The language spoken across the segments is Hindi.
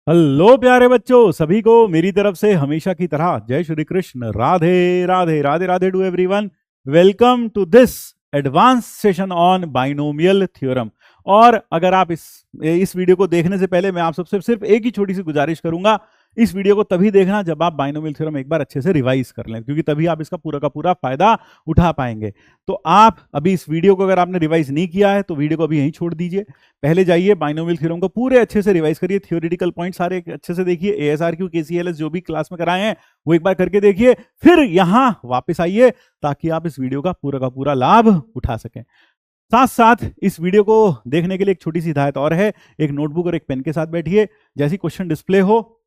हेलो प्यारे बच्चों, सभी को मेरी तरफ से हमेशा की तरह जय Shri Krishna. Radhe Radhe Radhe Radhe to everyone. Welcome to this advance session on binomial theorem. और अगर आप इस वीडियो को देखने से पहले मैं आप सबसे सिर्फ एक ही छोटी सी गुजारिश करूंगा, इस वीडियो को तभी देखना जब आप बाइनोमियल थ्योरम एक बार अच्छे से रिवाइज कर लें, क्योंकि तभी आप इसका पूरा का पूरा फायदा उठा पाएंगे। तो आप अभी इस वीडियो को अगर आपने रिवाइज नहीं किया है तो वीडियो को अभी यहीं छोड़ दीजिए। पहले जाइए बाइनोमियल थ्योरम को पूरे अच्छे से रिवाइज करिए, थ्योरेटिकल पॉइंट सारे अच्छे से देखिए, एएसआरक्यू केसीएलएस जो भी क्लास में कराए हैं वो एक बार करके देखिए, फिर यहां वापस आइए ताकि आप इस वीडियो का पूरा लाभ उठा सकें। साथ साथ इस वीडियो को देखने के लिए एक छोटी सी हिदायत और है, एक नोटबुक और एक पेन के साथ बैठिए। जैसी क्वेश्चन डिस्प्ले हो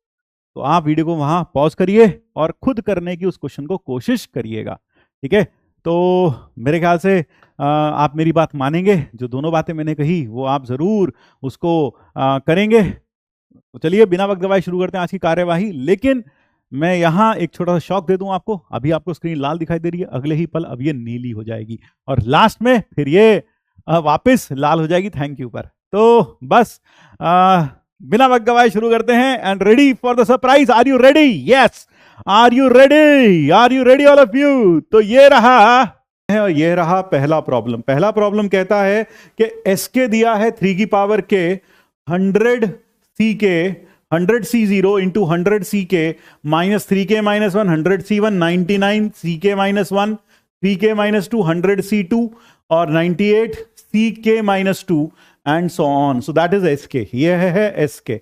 तो आप वीडियो को वहां पॉज करिए और खुद करने की उस क्वेश्चन को कोशिश करिएगा, ठीक है। तो मेरे ख्याल से आप मेरी बात मानेंगे, जो दोनों बातें मैंने कही वो आप जरूर उसको करेंगे। तो चलिए बिना वक्त गवाए शुरू करते हैं आज की कार्यवाही। लेकिन मैं यहाँ एक छोटा सा शॉक दे दूं आपको। अभी आपको स्क्रीन लाल दिखाई दे रही है, अगले ही पल अब ये नीली हो जाएगी और लास्ट में फिर ये वापस लाल हो जाएगी थैंक यू पर। तो बस बिना वक्त गवाए शुरू करते हैं। And ready for the surprise, are you ready? Yes, are you ready? Are you ready all of you? तो ये रहा है और ये रहा पहला प्रॉब्लम। पहला प्रॉब्लम कहता है कि एसके दिया है 3 की पावर के 100 सी के 100 सी 0 इंटू 100 सी के माइनस 3 के माइनस 1 100 सी 1 99 सी के माइनस 1 3 के माइनस 2 100 सी 2 और 98 सी के minus 2 and so on. So that is S के। ये है एस के,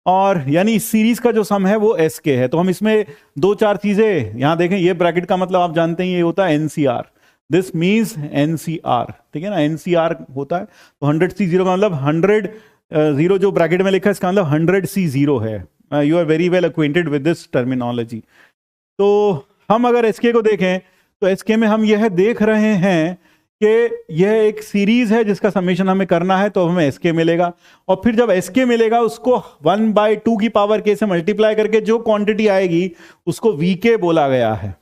और यानी इस सीरीज का जो सम है वो एस के है। तो हम इसमें दो चार चीजें यहां देखें। ये ब्रैकेट का मतलब आप जानते हैं ये होता है एनसीआर, दिस मीन्स एनसीआर, ठीक है ना। एनसीआर होता है तो 100 सी 0 का मतलब 100 0 जो ब्रैकेट में लिखा है इसका मतलब 100 सी 0 है। You are very well acquainted with this terminology. तो हम अगर एसके को देखें तो एसके में हम यह देख रहे हैं कि यह एक सीरीज है जिसका समेशन हमें करना है, तो हमें एसके मिलेगा। और फिर जब एसके मिलेगा उसको 1/2 की पावर के से मल्टीप्लाई करके जो क्वांटिटी आएगी उसको वीके बोला गया है।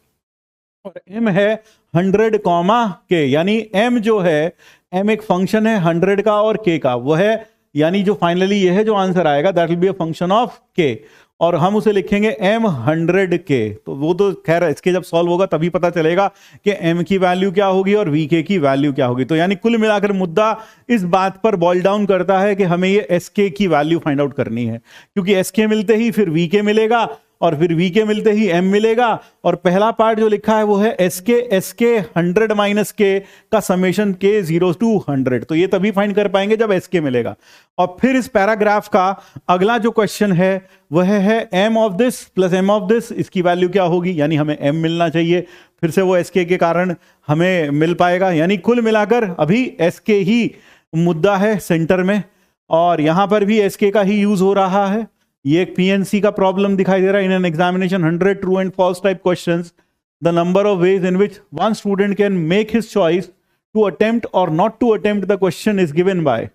और एम है 100 कॉमा के, यानी एम जो है, एम एक फंक्शन है 100 का और के का, वो है यानी जो फाइनली ये है जो आंसर आएगा that will be a function of के, और हम उसे लिखेंगे एम 100 के। तो वो तो खैर इसके जब सॉल्व होगा तभी पता चलेगा कि एम की वैल्यू क्या होगी और वी के की वैल्यू क्या होगी। तो यानी कुल मिलाकर मुद्दा इस बात पर बॉइल डाउन करता है कि हमें ये एस के की वैल्यू फाइंड आउट करनी है, क्योंकि एस के मिलते ही फिर वी के मिलेगा और फिर वी के मिलते ही एम मिलेगा। और पहला पार्ट जो लिखा है वो है एस के 100 माइनस के का समेशन के 0 टू 100। तो ये तभी फाइंड कर पाएंगे जब एस के मिलेगा। और फिर इस पैराग्राफ का अगला जो क्वेश्चन है वह है M of this plus M of this, इसकी वैल्यू क्या होगी, यानी हमें एम मिलना चाहिए। फिर से वो एस के कारण हमें मिल पाएगा। यानी कुल मिलाकर अभी एस के ही मुद्दा है सेंटर में, और यहां पर भी एस के का ही यूज हो रहा है। ये एक पीएनसी का प्रॉब्लम दिखाई दे रहा है। In an examination 100 true and false type questions, the number of ways in which one student can make his choice to attempt और not to attempt the question is given by,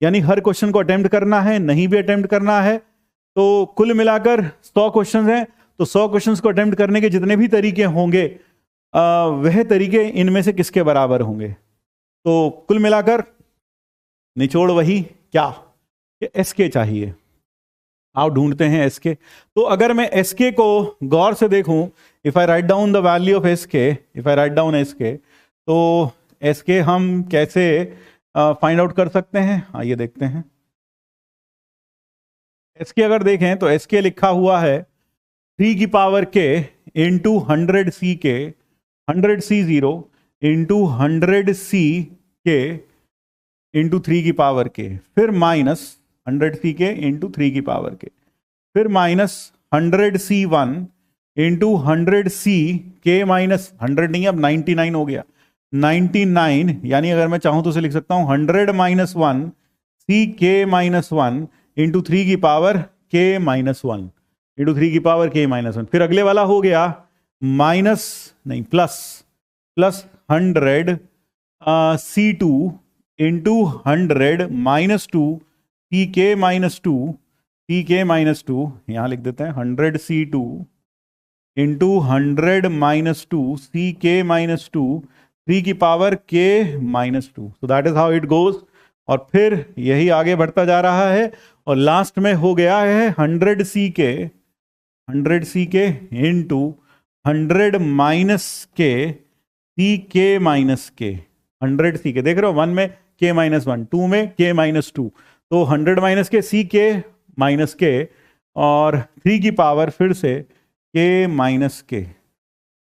यानी हर क्वेश्चन को अटेम्प्ट करना है, नहीं भी अटेम्प्ट करना है। तो कुल मिलाकर 100 क्वेश्चन हैं, तो 100 क्वेश्चन को अटेम्प्ट करने के जितने भी तरीके होंगे वह तरीके इनमें से किसके बराबर होंगे। तो कुल मिलाकर निचोड़ वही क्या कि एसके चाहिए। आप ढूंढते हैं एसके। तो अगर मैं एसके को गौर से देखूं, if I write down the value of SK, if I write down SK, तो एसके हम कैसे फाइंड आउट कर सकते हैं, आइए देखते हैं। एसके अगर देखें तो एसके लिखा हुआ है 3 की पावर के इंटू 100 सी के 100 सी 0 इंटू 100 सी के इंटू 3 की पावर के, फिर माइनस 100 सी के इंटू 3 की पावर के, फिर माइनस 100 सी 1 इंटू 100 सी के माइनस 100 नहीं, अब 99 हो गया 99, यानी अगर मैं चाहूं तो उसे लिख सकता हूं 100 माइनस 1 सी के माइनस 1 इंटू 3 की पावर के माइनस 1 इंटू 3 की पावर के माइनस 1। फिर अगले वाला हो गया माइनस नहीं प्लस 100 सी 2 इंटू 100 माइनस 2 सी के माइनस 2 सी के माइनस 2, यहां लिख देते हैं 100 सी 2 इंटू 100 माइनस 2 सी के माइनस 2 3 की पावर के minus 2। So that is how it goes. और फिर यही आगे बढ़ता जा रहा है और लास्ट में हो गया है 100 इंटू 100 सी के माइनस के 100 देख रहे हो, 1 में के माइनस 1, 2 में के माइनस 2, तो 100 सी के माइनस के और 3 की पावर फिर से के माइनस के।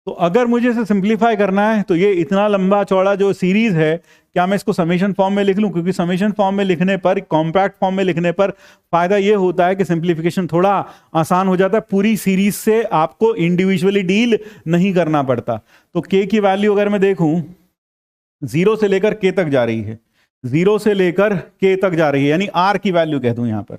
तो अगर मुझे इसे सिंप्लीफाई करना है तो ये इतना लंबा चौड़ा जो सीरीज है, क्या मैं इसको समेशन फॉर्म में लिख लूं? क्योंकि समेशन फॉर्म में लिखने पर, कॉम्पैक्ट फॉर्म में लिखने पर फायदा ये होता है कि सिंप्लीफिकेशन थोड़ा आसान हो जाता है, पूरी सीरीज से आपको इंडिविजुअली डील नहीं करना पड़ता। तो के की वैल्यू अगर मैं देखूं 0 से लेकर के तक जा रही है, 0 से लेकर के तक जा रही है, यानी आर की वैल्यू कह दूं यहां पर,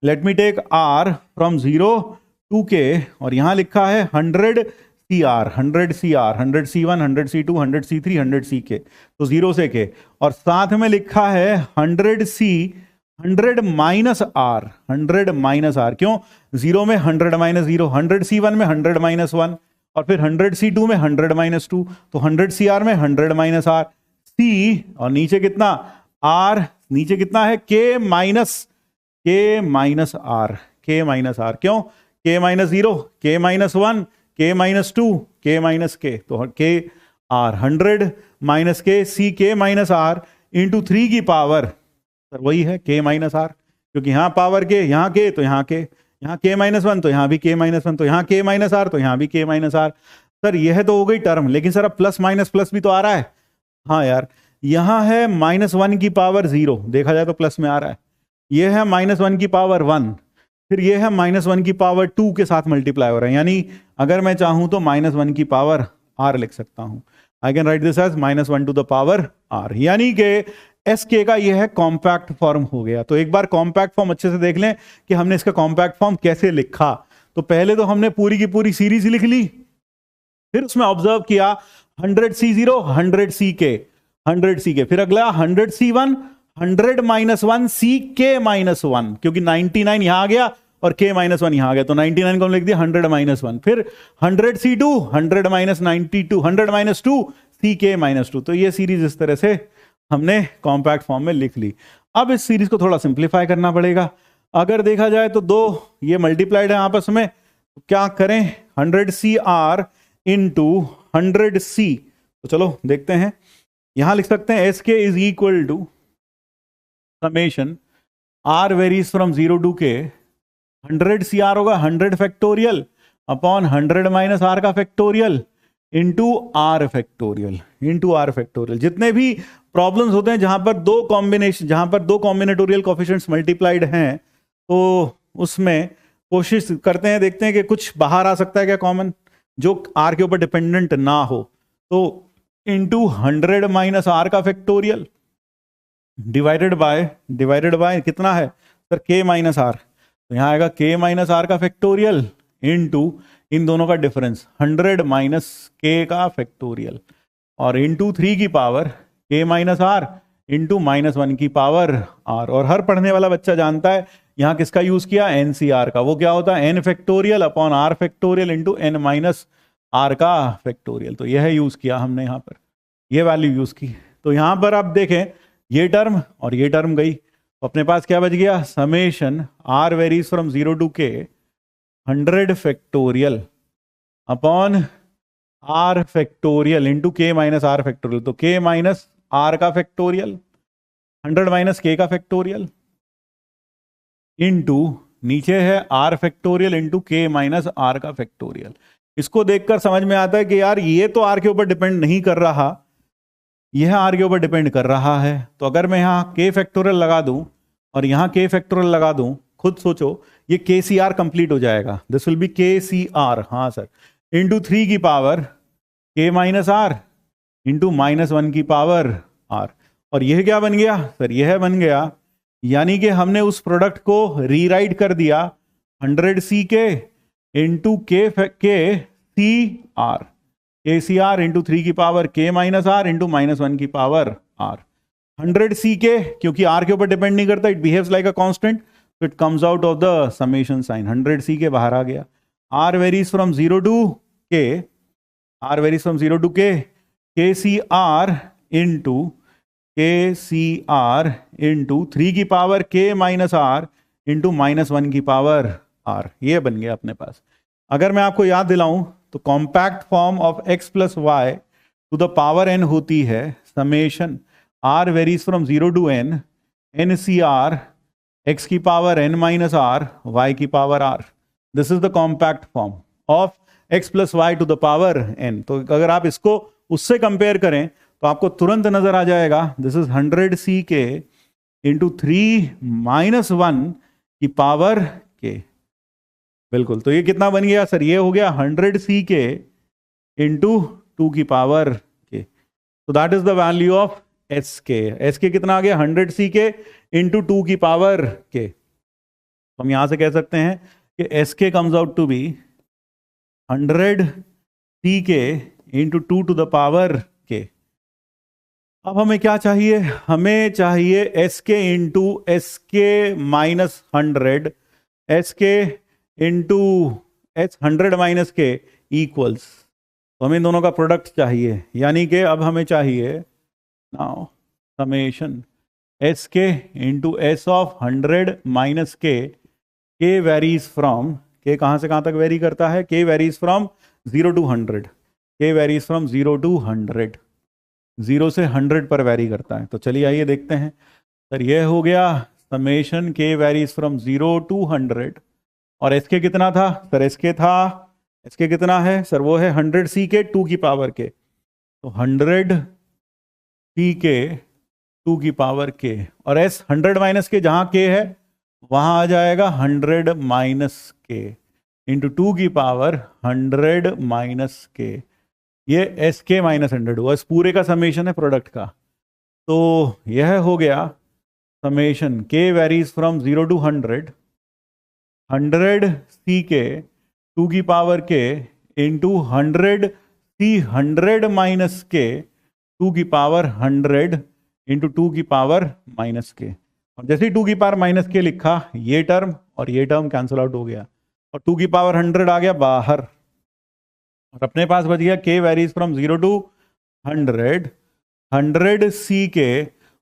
let me take r from 0 to k, और यहां लिखा है 100 CR, 100 CR, 100 C1, 100 C2, 100 C3, 100 CK, तो 0 से के, और साथ में लिखा है 100 C 100 minus r, 100 minus r, क्यों? 0 में 100 माइनस 0, 100 C1 में 100 माइनस 1, और फिर 100 C2 में 100 माइनस 2, तो 100 CR में 100 माइनस आर, C, और नीचे कितना R, नीचे कितना है के माइनस आर, के माइनस आर, क्यों? के माइनस 0, के माइनस 1, के माइनस 2, के माइनस के, तो के आर 100 माइनस के सी के माइनस आर इंटू 3 की पावर, सर वही है के माइनस आर, क्योंकि यहां पावर के, यहां के, तो यहां के, यहां के माइनस 1, तो यहां भी के माइनस 1, तो यहां के माइनस आर, तो यहां भी के माइनस आर। सर यह तो हो गई टर्म, लेकिन सर अब प्लस माइनस प्लस भी तो आ रहा है। हाँ यार, यहां है -1 की पावर 0, देखा जाए तो प्लस में आ रहा है, यह है -1 की पावर 1, फिर यह है -1 की पावर 2 के साथ मल्टीप्लाई हो रहा है, यानी अगर मैं चाहूं तो -1 की पावर r लिख सकता हूं। I can write this as -1 to the power r, यानी कि एस के का यह है कॉम्पैक्ट फॉर्म हो गया। तो एक बार कॉम्पैक्ट फॉर्म अच्छे से देख लें कि हमने इसका कॉम्पैक्ट फॉर्म कैसे लिखा। तो पहले तो हमने पूरी की पूरी सीरीज लिख ली, फिर उसमें ऑब्जर्व किया 100C0, 100CK, 100CK, फिर अगला 100C1, 100 माइनस 1 CK माइनस 1, क्योंकि 99 यहां आ गया और k माइनस 1 यहां आ गया, तो 99 को हम लिख दिया 100 माइनस 1, फिर 100C2, 100 minus 92, 100 minus 2 CK minus 2। तो ये सीरीज इस तरह से हमने कॉम्पैक्ट फॉर्म में लिख ली। अब इस सीरीज को थोड़ा सिंप्लीफाई करना पड़ेगा। अगर देखा जाए तो दो ये मल्टीप्लाइड है आपस में, तो क्या करें, 100CR इंटू 100C, तो चलो देखते हैं। यहां लिख सकते हैं SK is equal to summation R varies from 0 to K, 100CR होगा 100 फैक्टोरियल अपॉन 100 माइनस R का factorial into R factorial, into R factorial. जितने भी प्रॉब्लम्स होते हैं जहां पर दो कॉम्बिनेशन, जहां पर दो कॉम्बिनेटोरियल कोफिशिएंट्स मल्टीप्लाइड हैं, तो उसमें कोशिश करते हैं, देखते हैं कि कुछ बाहर आ सकता है क्या कॉमन, जो R के ऊपर डिपेंडेंट ना हो। तो इंटू 100 माइनस R का फैक्टोरियल डिवाइडेड बाय कितना है सर, K माइनस R, तो यहां आएगा K माइनस R का फैक्टोरियल इंटू इन दोनों का डिफरेंस 100 माइनस K का फैक्टोरियल, और इंटू 3 की power K minus R into -1 की पावर R। और हर पढ़ने वाला बच्चा जानता है यहां किसका यूज किया, NCR का। वो क्या होता है, n factorial upon R factorial into n minus R का फैक्टोरियल। तो यह यूज किया हमने यहां पर, यह वैल्यू यूज की। तो यहां पर आप देखें ये टर्म और ये टर्म गई, तो अपने पास क्या बच गया, summation R varies from 0 to K 100 factorial upon R factorial into K minus R factorial, तो K माइनस R का फैक्टोरियल 100 माइनस K का फैक्टोरियल इंटू नीचे है R factorial into K minus R का फैक्टोरियल। इसको देखकर समझ में आता है कि यार ये तो R के ऊपर डिपेंड नहीं कर रहा, यह R के ऊपर डिपेंड कर रहा है। तो अगर मैं यहां K फैक्टोरियल लगा दूं और यहां K फैक्टोरियल लगा दूं, खुद सोचो ये KCR कंप्लीट हो जाएगा, दिस विल बी KCR, हाँ सर, इंटू 3 की power K minus R into -1 की पावर R। और यह क्या बन गया सर, यह बन गया, यानी कि हमने उस प्रोडक्ट को रीराइट कर दिया 100CK into KCR, KCR into 3 की power K minus R into -1 की पावर R। 100CK क्योंकि R के ऊपर डिपेंड नहीं करता, it behaves like a constant, तो it comes out of the summation sign, 100CK बाहर आ गया। R varies from 0 to K, R varies from 0 to K, KCR into K C R into 3 की पावर के माइनस आर इंटू -1 की पावर आर, ये बन गया अपने पास। अगर मैं आपको याद दिलाऊं तो compact form of x plus Y to the power n होती है summation r varies from 0 to n, n C r x की power n minus r y की power r। This is the compact form of x plus Y to the power n। तो अगर आप इसको उससे कंपेयर करें तो आपको तुरंत नजर आ जाएगा दिस इज 100 सी के इंटू 3 माइनस 1 की पावर के। बिल्कुल, तो ये कितना बन गया सर? ये हो गया 100 सी के इंटू 2 की पावर के। तो that is the value of S के। एस के कितना आ गया? 100 सी के इंटू 2 की पावर के। तो हम यहां से कह सकते हैं कि एस के comes out to B 100 C के इंटू 2 टू द पावर के। अब हमें क्या चाहिए? हमें चाहिए एस के इंटू एस के माइनस 100, एस के इंटू एच 100 माइनस के इक्वल्स। तो हमें इन दोनों का प्रोडक्ट चाहिए, यानी कि अब हमें चाहिए नाउ समेशन एस के इंटू एस ऑफ 100 माइनस के वेरीज फ्रॉम, के कहाँ से कहाँ तक वेरी करता है? के वेरीज फ्रॉम 0 टू 100, के वेरीज फ्रॉम 0 टू 100, 0 से 100 पर वेरी करता है। तो चलिए आइए देखते हैं सर। ये हो गया समेशन के वेरीज फ्रॉम 0 टू 100, और एस के कितना था सर? एस के था, एस के कितना है सर? वो है 100 सी के 2 की पावर के। तो 100 सी के 2 की पावर के, और एस 100 माइनस के जहां के है वहां आ जाएगा 100 माइनस के इंटू 2 की पावर 100 माइनस के। ये एस के माइनस 100 हुआ, इस पूरे का समेशन है प्रोडक्ट का। तो यह हो गया समेशन के वेरीज फ्रॉम 0 टू 100, 100 सी के 2 की पावर के इंटू 100 सी 100 माइनस के 2 की पावर 100 इंटू 2 की पावर माइनस के। और जैसे ही 2 की पावर माइनस के लिखा, ये टर्म और ये टर्म कैंसिल आउट हो गया और 2 की पावर 100 आ गया बाहर, और अपने पास बच गया के वेरीज फ्रॉम 0 टू 100, 100 सी के,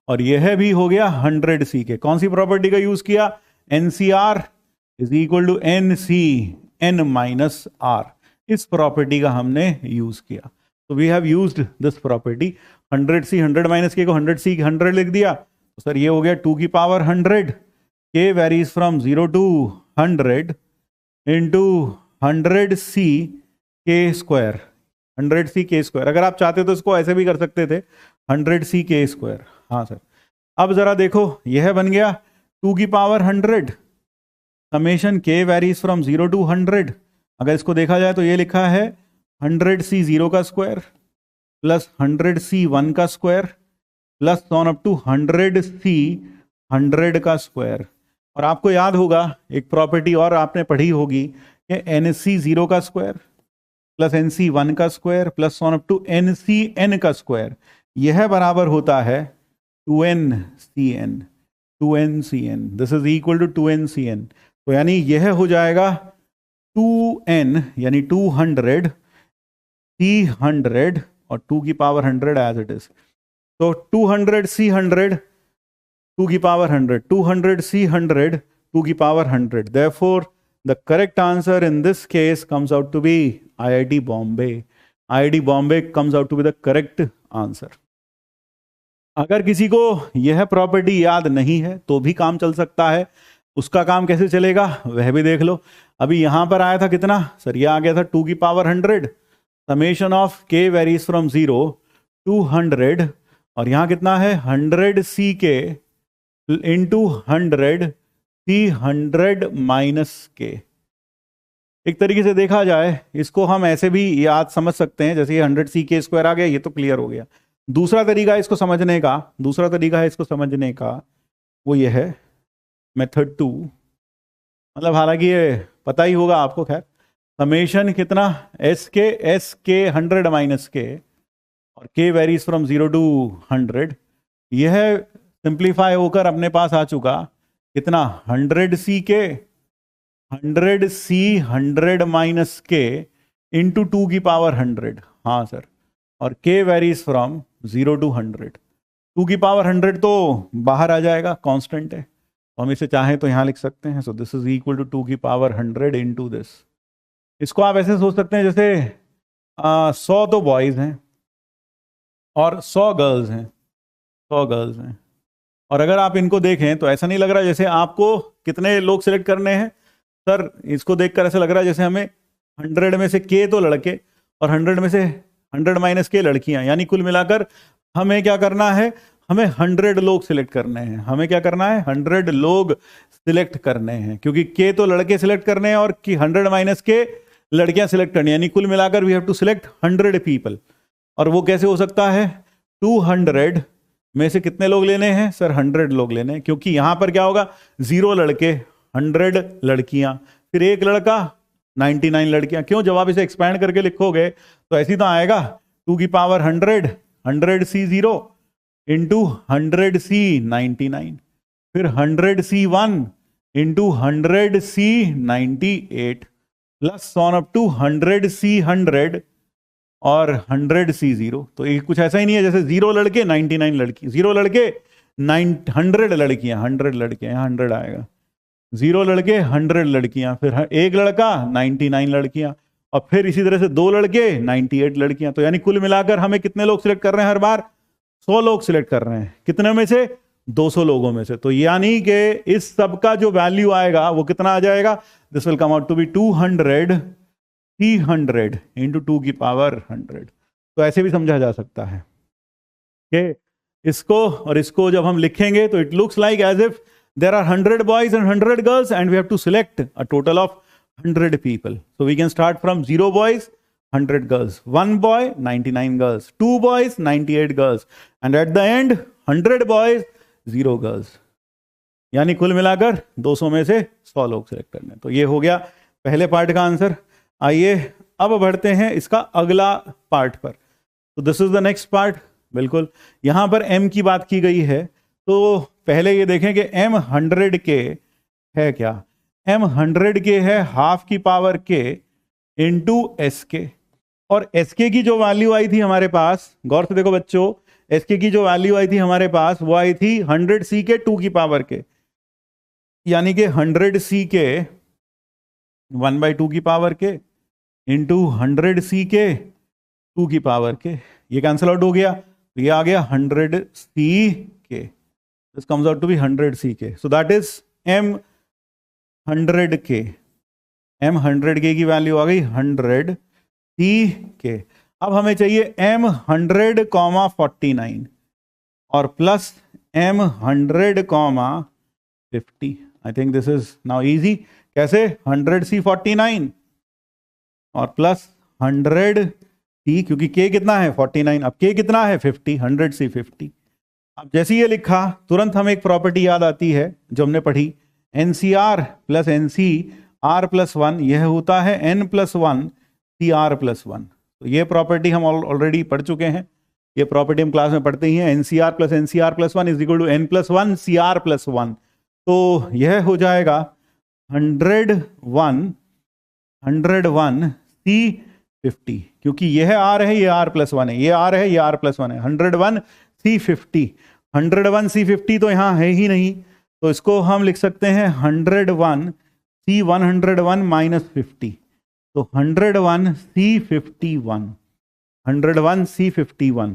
और यह भी हो गया 100 सी के। कौन सी प्रॉपर्टी का यूज किया? NCr is equal to n C n minus r. इस प्रॉपर्टी का हमने यूज किया। तो we have used this property. 100 C 100 minus k को 100 सी 100 लिख दिया, तो सर ये हो गया 2 की पावर 100 के varies from 0 to 100 into 100 C के स्क्वायर, 100 सी के स्क्वायर। अगर आप चाहते तो इसको ऐसे भी कर सकते थे 100 सी के स्क्वायर। हाँ सर। अब जरा देखो, यह बन गया 2 की पावर 100 समेशन के वेरीज फ्रॉम 0 टू 100। अगर इसको देखा जाए तो ये लिखा है 100 सी 0 का स्क्वायर प्लस 100 सी 1 का square plus on up to 100 C 100 का स्क्वायर। और आपको याद होगा एक प्रॉपर्टी और आपने पढ़ी होगी कि एन सी 0 का स्क्वायर प्लस एन सी 1 का square plus on up to n C n का स्क्वायर, यह बराबर होता है 2n C n, 2n C n. This is equal to 2n C n. तो यानी यह हो जाएगा 2n यानी 200 सी 100 और 2 की पावर 100 एज इट इज। तो 200 सी 100 2 की पावर 100, 200 सी 100 2 की power 100। Therefore, the correct answer in this case comes out to be IIT Bombay. IIT Bombay comes out to be the correct answer. अगर किसी को यह प्रॉपर्टी याद नहीं है तो भी काम चल सकता है। उसका काम कैसे चलेगा वह भी देख लो। अभी यहां पर आया था कितना सर? ये आ गया था 2 की पावर 100 समेशन ऑफ के वेरीज फ्रॉम 0 टू 100, और यहां कितना है 100 सी के इंटू 100 सी 100 माइनस के। एक तरीके से देखा जाए इसको हम ऐसे भी याद समझ सकते हैं, जैसे ये 100 सी के स्क्वायर आ गया, ये तो क्लियर हो गया। दूसरा तरीका इसको समझने का, दूसरा तरीका है इसको समझने का, वो ये है मेथड 2। मतलब हालांकि ये पता ही होगा आपको, खैर समेशन कितना एस के 100 माइनस के और के वेरीज फ्रॉम 0 टू 100, यह सिंप्लीफाई होकर अपने पास आ चुका कितना 100 सी के 100 सी 100 माइनस के इंटू 2 की पावर 100। हाँ सर। और के वेरीज फ्रॉम 0 टू 100, 2 की पावर 100 तो बाहर आ जाएगा, कांस्टेंट है, तो हम इसे चाहें तो यहाँ लिख सकते हैं। So this is equal to 2 की पावर 100 इनटू दिस। इसको आप ऐसे सोच सकते हैं जैसे 100 तो बॉयज हैं और 100 गर्ल्स हैं, 100 गर्ल्स हैं। और अगर आप इनको देखें तो ऐसा नहीं लग रहा जैसे आपको कितने लोग सिलेक्ट करने हैं सर, इसको देखकर ऐसा लग रहा है जैसे हमें 100 में से के तो लड़के और 100 में से 100 माइनस के लड़कियां, यानी कुल मिलाकर हमें क्या करना है, हमें 100 लोग सिलेक्ट करने हैं। हमें क्या करना है, 100 लोग सिलेक्ट करने हैं, क्योंकि के तो लड़के सिलेक्ट करने हैं और 100 माइनस के लड़कियां सिलेक्ट करनी है, यानी कुल मिलाकर we have to select 100 people. और वो कैसे हो सकता है, 200 में से कितने लोग लेने हैं सर, 100 लोग लेने हैं, क्योंकि यहां पर क्या होगा, 0 लड़के 100 लड़कियां, फिर 1 लड़का 99 लड़कियां। क्यों, जब आप इसे एक्सपैंड करके लिखोगे तो ऐसी तो आएगा 2 की पावर 100 100C0 इंटू 100C99, फिर 100C1 into 100C98 plus on up to 100C100 और 100C0। तो ये कुछ ऐसा ही नहीं है जैसे 0 लड़के 99 लड़की, 0 लड़के 100 लड़कियां, 100 लड़कियां, यहाँ 100 आएगा, 0 लड़के 100 लड़कियां, फिर 1 लड़का 99 लड़कियां, और फिर इसी तरह से 2 लड़के 98 लड़कियां। तो यानी कुल मिलाकर हमें कितने लोग सिलेक्ट कर रहे हैं, हर बार 100 लोग सिलेक्ट कर रहे हैं। कितने में से, 200 लोगों में से। तो यानी कि इस सब का जो वैल्यू आएगा वो कितना आ जाएगा, this will come out to be 200 into 2 की पावर 100। तो ऐसे भी समझा जा सकता है कि इसको और इसको जब हम लिखेंगे तो it looks like as if there are 100 boys and 100 girls and we have to select a total of 100 people. So we can start from 0 boys, 100 girls, 1 boy, 99 girls, 2 boys, 98 girls, and at the end 100 boys, 0 girls. यानी कुल मिलाकर 200 में से 100 लोग सेलेक्ट करने। तो ये हो गया पहले पार्ट का आंसर। आइए अब बढ़ते हैं इसका अगला पार्ट पर। तो this is the next part. बिल्कुल यहां पर m की बात की गई है, तो पहले ये देखें कि m 100 के है क्या, m 100 के है हाफ की पावर k इंटू एस के, और एस के की जो वैल्यू आई थी हमारे पास, गौर से देखो बच्चों, एस के की जो वैल्यू आई थी हमारे पास वो आई थी 100 सी के 2 की पावर के, यानी कि 100 सी के 1/2 की पावर के इंटू 100 सी के 2 की पावर के, ये कैंसिल आउट हो गया, तो ये आ गया 100 सी के। This comes out to be 100 CK. So that is M 100K. M 100K की वैल्यू आ गई 100 CK। अब हमें चाहिए M 100, 49 और plus M 100, 50। I think this is now easy। कैसे, 100 C 49 और प्लस 100 C, क्योंकि K कितना है 49, अब K कितना है 50, 100 C 50। अब जैसे ये लिखा तुरंत हमें एक प्रॉपर्टी याद आती है जो हमने पढ़ी, NCR प्लस NCR+1 यह होता है N+1 CR+1। तो ये प्रॉपर्टी हम ऑलरेडी पढ़ चुके हैं, ये प्रॉपर्टी हम क्लास में पढ़ते ही हैं। NCR plus NCR+1 is equal to N+1 CR+1। तो यह हो जाएगा 101 C50, क्योंकि यह R है, ये R+1 है, ये R है, ये R+1 है। 101 C50, 101 C50 तो यहाँ है ही नहीं, तो इसको हम लिख सकते हैं 101 C101 माइनस 50। तो 101 C51, 101 C51।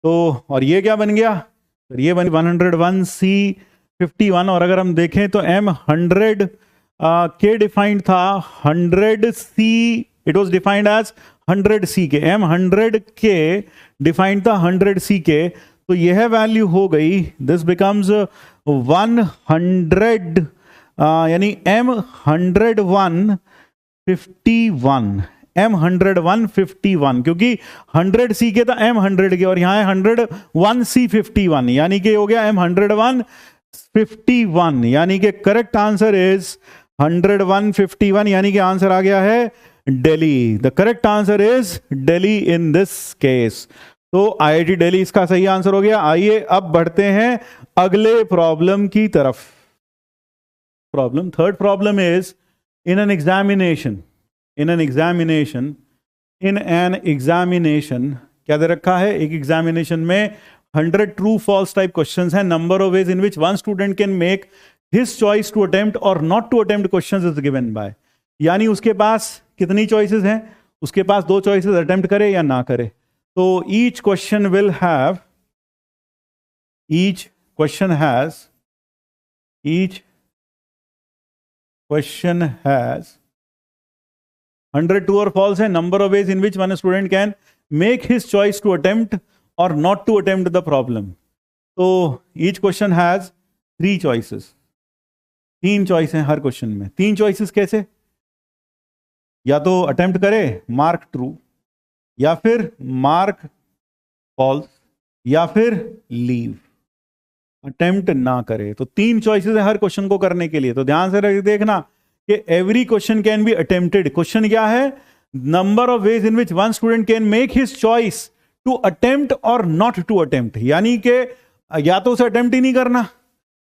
तो और ये क्या बन गया, तो ये बन 101 C51। और अगर हम देखें तो M 100 के डिफाइंड था 100 C, it was defined as 100 C के, M 100 के डिफाइंड था 100 C के, तो यह वैल्यू हो गई, दिस बिकम्स 100 यानी M 101 51, M 101 51, क्योंकि 100 C के था M 100 के और यहाँ है 101 C 51, यानी कि हो गया M 101 51, यानी कि करेक्ट आंसर इज 101 51, यानी कि आंसर आ गया है Delhi. The correct answer is Delhi in this case. तो IIT दिल्ली इसका सही आंसर हो गया। आइए अब बढ़ते हैं अगले प्रॉब्लम की तरफ। Problem, third problem is in an examination, क्या दे रखा है, एक एग्जामिनेशन में 100 ट्रू फॉल्स टाइप क्वेश्चंस हैं. Number of ways in which one student can make his choice to attempt और not to attempt questions is given by. यानी उसके पास कितनी चॉइसेस हैं? उसके पास 2 चॉइसेस, अटेम्प्ट करे या ना करे. तो each question will have, each question has 100 true or false है. number of ways in which one student can make his choice to attempt or not to attempt the problem. तो each question has 3 choices. 3 choice हैं हर क्वेश्चन में. 3 चॉइसेस कैसे? या तो अटेम्प्ट करे, मार्क ट्रू, या फिर मार्क फॉल्स, या फिर लीव, अटेम्प्ट ना करे. तो 3 चॉइसेस है हर क्वेश्चन को करने के लिए. तो ध्यान से देखना कि every question can be attempted. Question क्या है? Number of ways in which one student can make his choice to attempt और नॉट टू अटेम्प्ट. यानी कि या तो उसे अटेम्प्ट ही नहीं करना,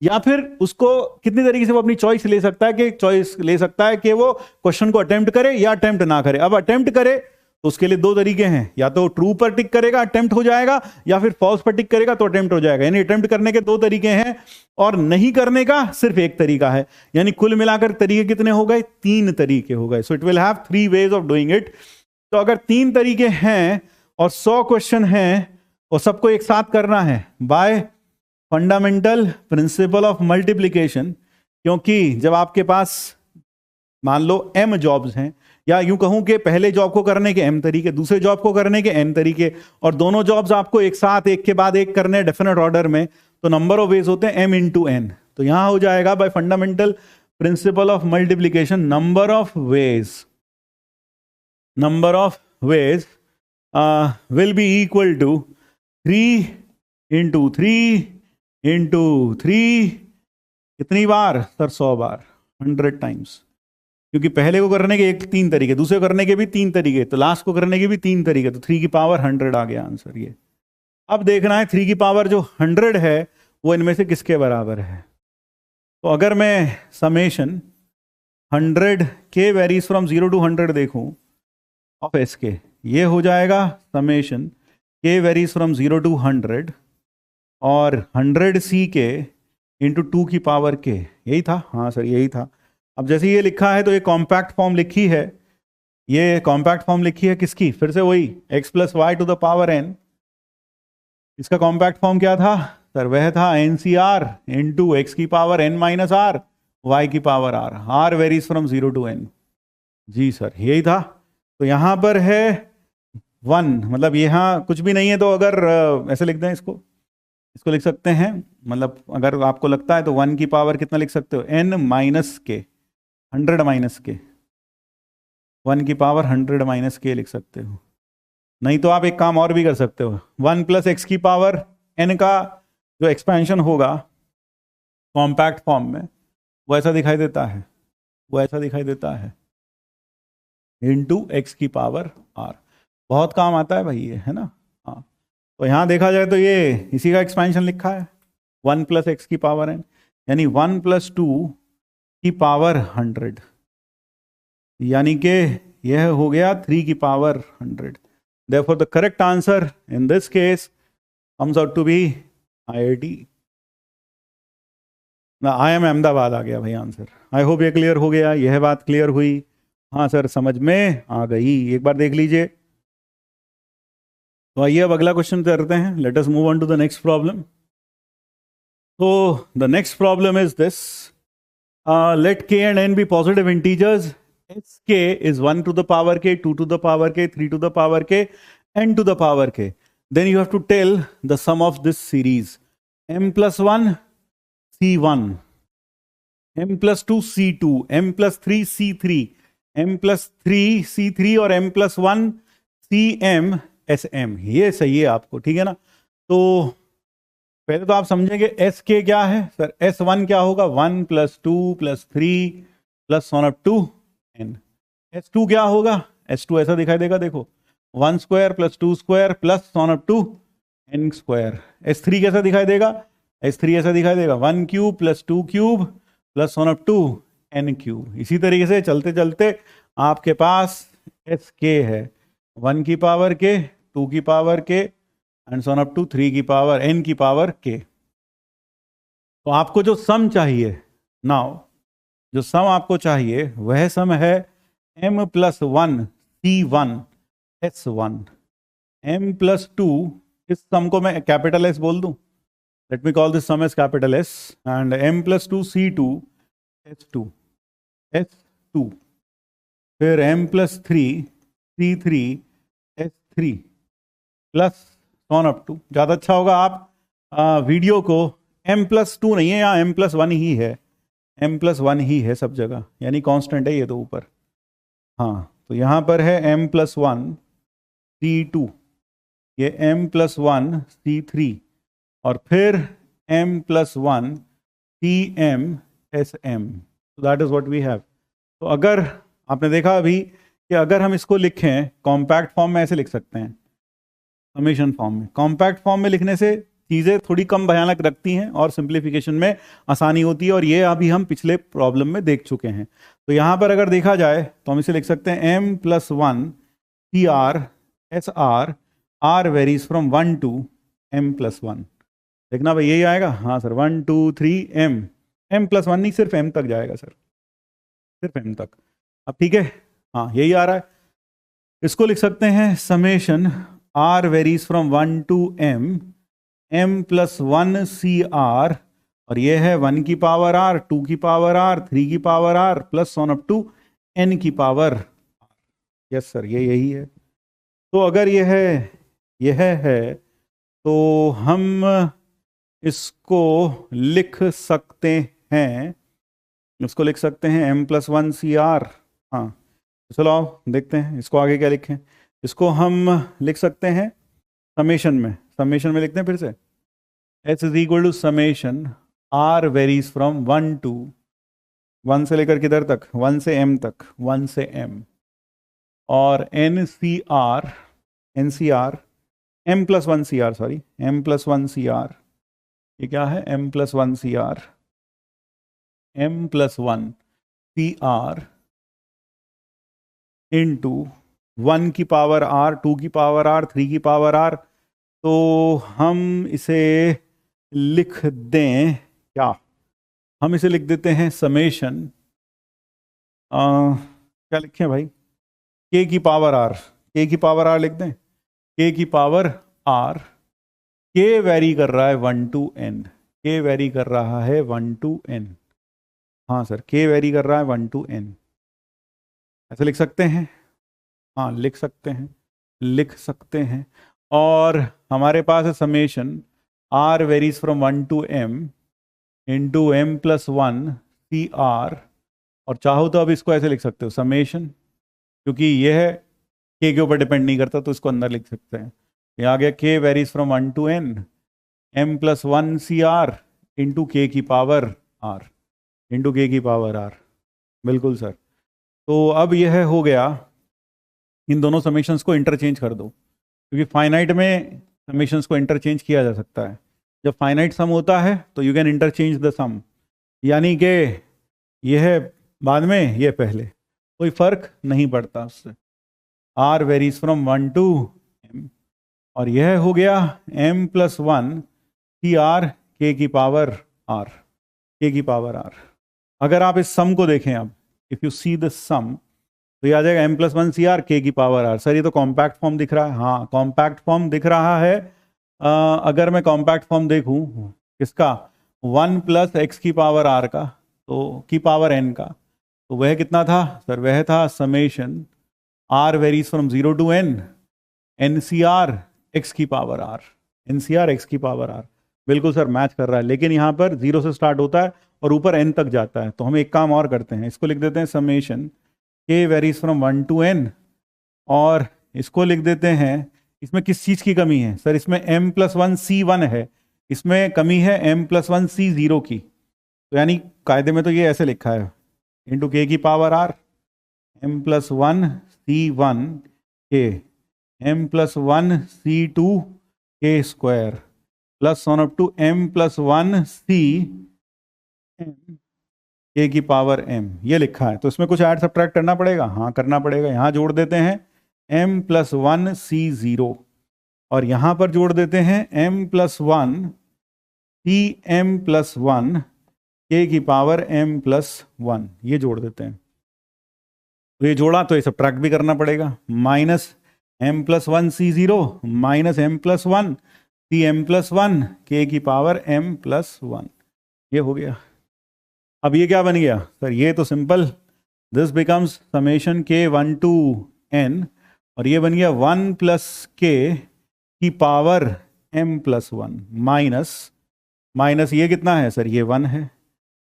या फिर उसको कितनी तरीके से वो अपनी चॉइस ले सकता है, कि चॉइस ले सकता है कि वो क्वेश्चन को अटेम्प्ट करे या अटेम्प्ट ना करे. अब अटेम्प्ट करे तो उसके लिए 2 तरीके हैं. या तो ट्रू पर टिक करेगा, अटेम्प्ट हो जाएगा, या फिर फॉल्स पर टिक करेगा तो अटेम्प्ट हो जाएगा. यानी अटेम्प्ट करने के 2 तरीके हैं और नहीं करने का सिर्फ 1 तरीका है. यानी कुल मिलाकर तरीके कितने हो गए? 3 तरीके हो गए. So it will have 3 ways of doing it. तो अगर 3 तरीके हैं और 100 क्वेश्चन हैं और सबको एक साथ करना है bye fundamental principle of multiplication, क्योंकि जब आपके पास मान लो m जॉब्स हैं, या यूं कहूं कि पहले जॉब को करने के m तरीके, दूसरे जॉब को करने के n तरीके, और दोनों जॉब्स आपको एक साथ एक के बाद एक करने डेफिनेट ऑर्डर में, तो नंबर ऑफ वेज होते हैं m इंटू n. तो यहां हो जाएगा by fundamental principle of multiplication, number of ways will be equal to 3 into 3 into 3. कितनी बार सर? 100 बार, 100 टाइम्स. क्योंकि पहले को करने के 3 तरीके, दूसरे को करने के भी 3 तरीके, तो लास्ट को करने के भी 3 तरीके. तो 3 की पावर 100 आ गया आंसर ये. अब देखना है 3 की पावर जो 100 है वो इनमें से किसके बराबर है. तो अगर मैं समेशन 100 के वेरीज फ्रॉम 0 टू 100 देखूं ऑफ एस के, ये हो जाएगा समेशन के वेरीज फ्रॉम 0 टू 100 और 100 सी के इंटू 2 की पावर के. यही था? हाँ सर यही था. अब जैसे ये लिखा है तो ये कॉम्पैक्ट फॉर्म लिखी है. ये कॉम्पैक्ट फॉर्म लिखी है किसकी? फिर से वही x plus Y to the power n. इसका कॉम्पैक्ट फॉर्म क्या था सर? वह था NCR इंटू एक्स की power n minus r, y की power r. r varies from 0 to n. जी सर यही था. तो यहां पर है 1, मतलब यहाँ कुछ भी नहीं है. तो अगर ऐसे लिख दें इसको लिख सकते हैं, मतलब अगर आपको लगता है तो 1 की पावर कितना लिख सकते हो? n माइनस के, 100 माइनस के, 1 की पावर 100 माइनस के लिख सकते हो. नहीं तो आप एक काम और भी कर सकते हो, 1 प्लस एक्स की पावर n का जो एक्सपेंशन होगा कॉम्पैक्ट फॉर्म में वो ऐसा दिखाई देता है, इंटू एक्स की पावर r. बहुत काम आता है भाई ये, है ना. हाँ, तो यहां देखा जाए तो ये इसी का एक्सपेंशन लिखा है, 1 प्लस एक्स की पावर n, यानी 1 प्लस 2 की पावर 100, यानी कि यह हो गया 3 की power 100. Therefore the correct answer in this case comes out to be IIT. IIM Ahmedabad आ गया भाई आंसर. आई होप ये क्लियर हो गया, यह बात क्लियर हुई. हाँ सर समझ में आ गई, एक बार देख लीजिए. तो आइए अब अगला क्वेश्चन करते हैं. Let us move on to the next problem. So the next problem is this. Let k and n be positive integers. Sk is 1 to the power k, 2 to the power k, 3 to the power k, n to the power k. Then you have to tell the sum of this series. M plus 1 C1, M plus 2 C2, M plus 3 C3, M plus 3 C3 और M plus 1 CM SM. ये सही है आपको, ठीक है ना. तो पहले तो आप समझेंगे एस के क्या है सर. S1 क्या होगा, 1 plus 2 plus 3 plus 1 up to n. S2 क्या होगा, S2 ऐसा दिखाई देगा, देखो 1 square plus 2 square plus 1 up to n square. S3 कैसा दिखाई देगा, S3 ऐसा दिखाई देगा 1 cube plus 2 cube plus 1 up to n cube. इसी तरीके से चलते चलते आपके पास एस के है 1 की पावर के, 2 की पावर के and so on up to 3 की पावर n की पावर k। तो आपको जो सम चाहिए नाउ, जो सम आपको चाहिए वह सम है m plus 1 c1 s1, m plus 2, इस सम को मैं कैपिटल S बोल दूं, let me call this sum as capital S, and m plus 2 c2 s2 s2, फिर m plus 3 c3 s3 plus on up to. ज़्यादा अच्छा होगा आप वीडियो को m प्लस 2 नहीं है, यहाँ m प्लस 1 ही है, m प्लस 1 ही है सब जगह, यानी कांस्टेंट है ये तो ऊपर। हाँ, तो यहाँ पर है m प्लस 1 c2, ये m प्लस 1 c3, और फिर m plus 1 cm sm, that is what we have. तो अगर आपने देखा अभी कि अगर हम इसको लिखें कॉम्पैक्ट फॉर्म में, ऐसे लिख सकते हैं समेशन फॉर्म में। कॉम्पैक्ट फॉर्म में लिखने से चीज़ें थोड़ी कम भयानक रखती हैं और सिंप्लीफिकेशन में आसानी होती है, और ये अभी हम पिछले प्रॉब्लम में देख चुके हैं। तो यहाँ पर अगर देखा जाए तो हम इसे लिख सकते हैं m plus 1 C R S R, R varies from 1 to m plus 1। देखना भाई यही आएगा, हाँ सर 1 2 3 m प्लस 1 नहीं, सिर्फ m तक जाएगा सर, सिर्फ m तक। अब ठीक है, हाँ यही आ रहा है। इसको लिख सकते हैं summation r varies from 1 to m plus 1 C are, और ये है 1 की पावर r, 2 की पावर r, 3 की power r, plus on up to n की पावर। यस सर, ये यही है। तो अगर यह है तो हम इसको लिख सकते हैं, इसको लिख सकते हैं m प्लस 1 सी आर। हाँ चलो आओ देखते हैं इसको आगे क्या लिखें। इसको हम लिख सकते हैं समेशन में लिखते हैं फिर से, h is equal to summation r varies from 1 to 1 से लेकर किधर तक, 1 से m तक, 1 से m, और n C R m plus 1 C R, sorry m plus 1 C are, ये क्या है m plus 1 C R, m plus 1 C R into 1 की पावर r, 2 की पावर r, 3 की पावर r। तो हम इसे लिख दें क्या, हम इसे लिख देते हैं समेशन, क्या लिखें भाई, k की पावर r, k की पावर r लिख दें, k की पावर r, k वेरी कर रहा है 1 टू n, k वेरी कर रहा है 1 टू n। हाँ सर, k वेरी कर रहा है 1 टू n, ऐसे लिख सकते हैं, हाँ लिख सकते हैं। और हमारे पास है summation r varies from 1 to m into m plus 1 C are, और चाहो तो अब इसको ऐसे लिख सकते हो समेशन, क्योंकि यह k के ऊपर डिपेंड नहीं करता तो इसको अंदर लिख सकते हैं। ये आ गया k varies from 1 to n m plus 1 C R into k की पावर r, इंटू k की पावर r। बिल्कुल सर। तो अब यह हो गया, इन दोनों समेशंस को इंटरचेंज कर दो, क्योंकि फाइनाइट में समेशंस को इंटरचेंज किया जा सकता है। जब फाइनाइट सम होता है तो यू कैन इंटरचेंज द सम, यानी कि यह बाद में ये पहले, कोई फर्क नहीं पड़ता उससे। r varies from 1 to m, और यह हो गया m plus 1 C R k की पावर r, k की पावर r। अगर आप इस सम को देखें, अब if you see the sum, तो ये आ जाएगा m plus 1 C R k की पावर r। सर ये तो कॉम्पैक्ट फॉर्म दिख रहा है, हाँ कॉम्पैक्ट फॉर्म दिख रहा है। अगर मैं कॉम्पैक्ट फॉर्म देखूं किसका, 1 प्लस x की पावर r का, तो की पावर n का, तो वह कितना था सर, वह था summation r varies from 0 to n ncr x की पावर r, ncr x की पावर r। बिल्कुल सर मैच कर रहा है, लेकिन यहाँ पर 0 से स्टार्ट होता है और ऊपर n तक जाता है। तो हम एक काम और करते हैं, इसको लिख देते हैं summation k varies from 1 to n, और इसको लिख देते हैं, इसमें किस चीज़ की कमी है सर, इसमें m प्लस 1 c1 है, इसमें कमी है m प्लस 1 c0 की। तो यानी कायदे में तो ये ऐसे लिखा है, इंटू k की power r, m plus 1 c1 k, m plus 1 c2 k square, plus on up to m plus 1 c k की पावर m, ये लिखा है। तो इसमें कुछ ऐड सब्ट्रैक्ट करना पड़ेगा, हाँ करना पड़ेगा। यहाँ जोड़ देते हैं m प्लस 1 c0, और यहां पर जोड़ देते हैं m+1 Tm+1 k की पावर m+1, ये जोड़ देते हैं। तो ये जोड़ा तो ये सब्ट्रैक्ट भी करना पड़ेगा, -m+1 C0 -m+1 Tm+1 k की पावर m+1, ये हो गया। अब ये क्या बन गया सर? ये तो simple, this becomes summation k1 to n, और ये बन गया 1 + k की पावर m+1 माइनस ये कितना है सर? ये 1 है,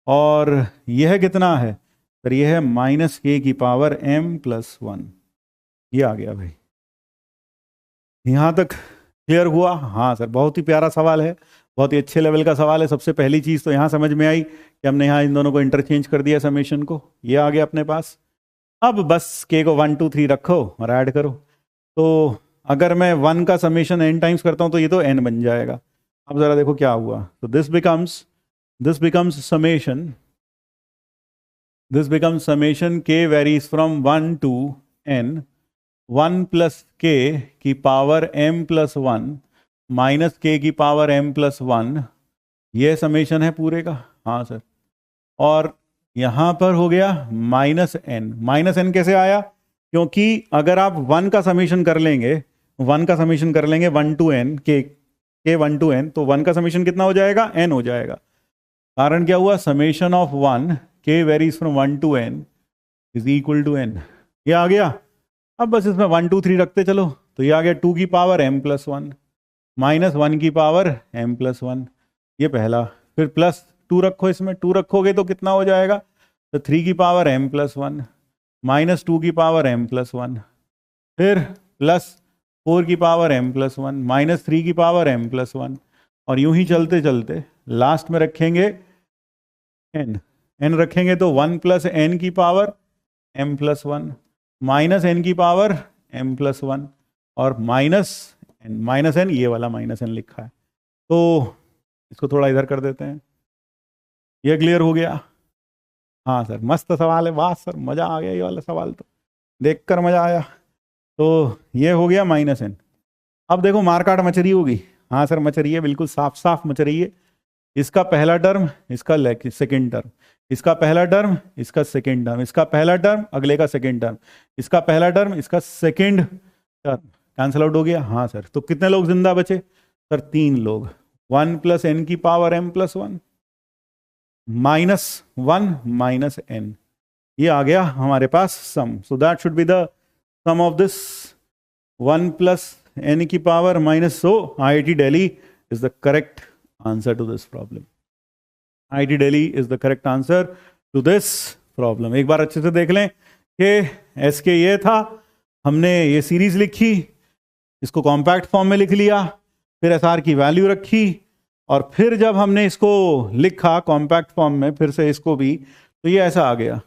और यह कितना है सर? ये है -k की पावर m+1। ये आ गया भाई, यहां तक क्लियर हुआ? हाँ सर, बहुत ही प्यारा सवाल है, बहुत ही अच्छे लेवल का सवाल है। सबसे पहली चीज तो यहां समझ में आई कि हमने यहाँ इन दोनों को इंटरचेंज कर दिया, समेशन को, ये आ गया अपने पास। अब बस k को 1 2 3 रखो और ऐड करो। तो अगर मैं 1 का समेशन n टाइम्स करता हूं तो ये तो n बन जाएगा। अब जरा देखो क्या हुआ। तो this becomes summation k varies from 1 to n, 1 + k की पावर m+1 -k की पावर m+1, ये समेशन है पूरे का। हाँ सर, और यहां पर हो गया -n कैसे आया? क्योंकि अगर आप 1 का समेशन कर लेंगे 1 to n k 1 to n, तो 1 का समेशन कितना हो जाएगा? n हो जाएगा। कारण क्या हुआ? Summation of 1 k varies from 1 to n is equal to n। ये आ गया। अब बस इसमें 1 2 3 रखते चलो, तो ये आ गया 2 की पावर m+1 -1 की पावर m+1, ये पहला। फिर +2 रखो, इसमें 2 रखोगे तो कितना हो जाएगा? तो 3 की पावर m+1 -2 की पावर m+1, फिर +4 की पावर m+1 -3 की पावर m+1, और यूं ही चलते चलते लास्ट में रखेंगे n रखेंगे तो 1 + n की पावर m+1 -n की पावर m+1, और -n ये वाला -n लिखा है, तो इसको थोड़ा इधर कर देते हैं। ये क्लियर हो गया? हाँ सर, मस्त सवाल है, वाह सर, मजा आ गया, ये वाला सवाल तो देखकर मजा आया। तो ये हो गया -n। अब देखो मारकाट मच रही होगी। हाँ सर मच रही है, बिल्कुल साफ साफ मच रही है। इसका पहला टर्म, इसका सेकेंड टर्म, इसका पहला टर्म, इसका सेकेंड टर्म, इसका पहला टर्म, अगले का सेकेंड टर्म, इसका पहला टर्म, इसका सेकेंड टर्म, कैंसल आउट हो गया। हाँ सर, तो कितने लोग जिंदा बचे सर? 3 लोग। 1 + n की पावर m+1 -1 -n, ये आ गया हमारे पास sum. So that should be the sum of this 1 + n की power minus. So IIT Delhi is the correct answer to this problem. IIT Delhi is the correct answer to this problem. एक बार अच्छे से देख लें कि SK ये था, हमने ये सीरीज लिखी, इसको कॉम्पैक्ट फॉर्म में लिख लिया, फिर SR की वैल्यू रखी, और फिर जब हमने इसको लिखा कॉम्पैक्ट फॉर्म में फिर से इसको भी, तो ये ऐसा आ गया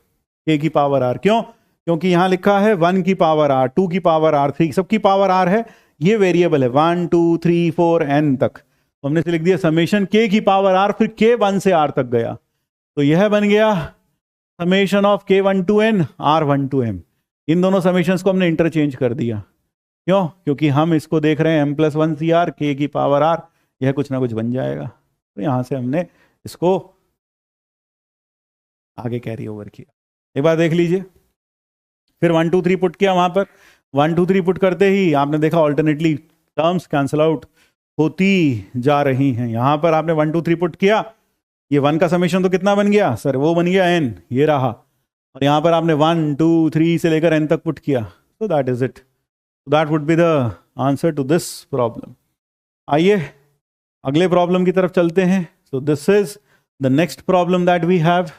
k की पावर r। क्यों? क्योंकि यहां लिखा है 1 की पावर r, 2 की पावर r, 3 सबकी पावर r है, ये वेरिएबल है 1 2 3 4 n तक, तो हमने से लिख दिया समेशन k की पावर r, फिर k 1 से r तक गया, तो यह बन गया summation of k1 to n r1 to m। इन दोनों समेशंस को हमने इंटरचेंज कर दिया। क्यों? क्योंकि हम इसको देख रहे हैं m+1 CR, k की पावर r, यह कुछ ना कुछ बन जाएगा, तो यहां से हमने इसको आगे कैरी ओवर किया। एक बार देख लीजिए, फिर 1 2 3 पुट किया, वहां पर 1 2 3 पुट करते ही आपने देखा ऑल्टरनेटली टर्म्स कैंसल आउट होती जा रही हैं। यहां पर आपने 1 2 3 पुट किया, ये 1 का समेशन तो कितना बन गया सर? वो बन गया n, ये रहा, और यहां पर आपने 1 2 3 से लेकर n तक पुट किया, तो that is it. That would be the answer to this problem. आइए अगले प्रॉब्लम की तरफ चलते हैं। So this is the next problem that we have.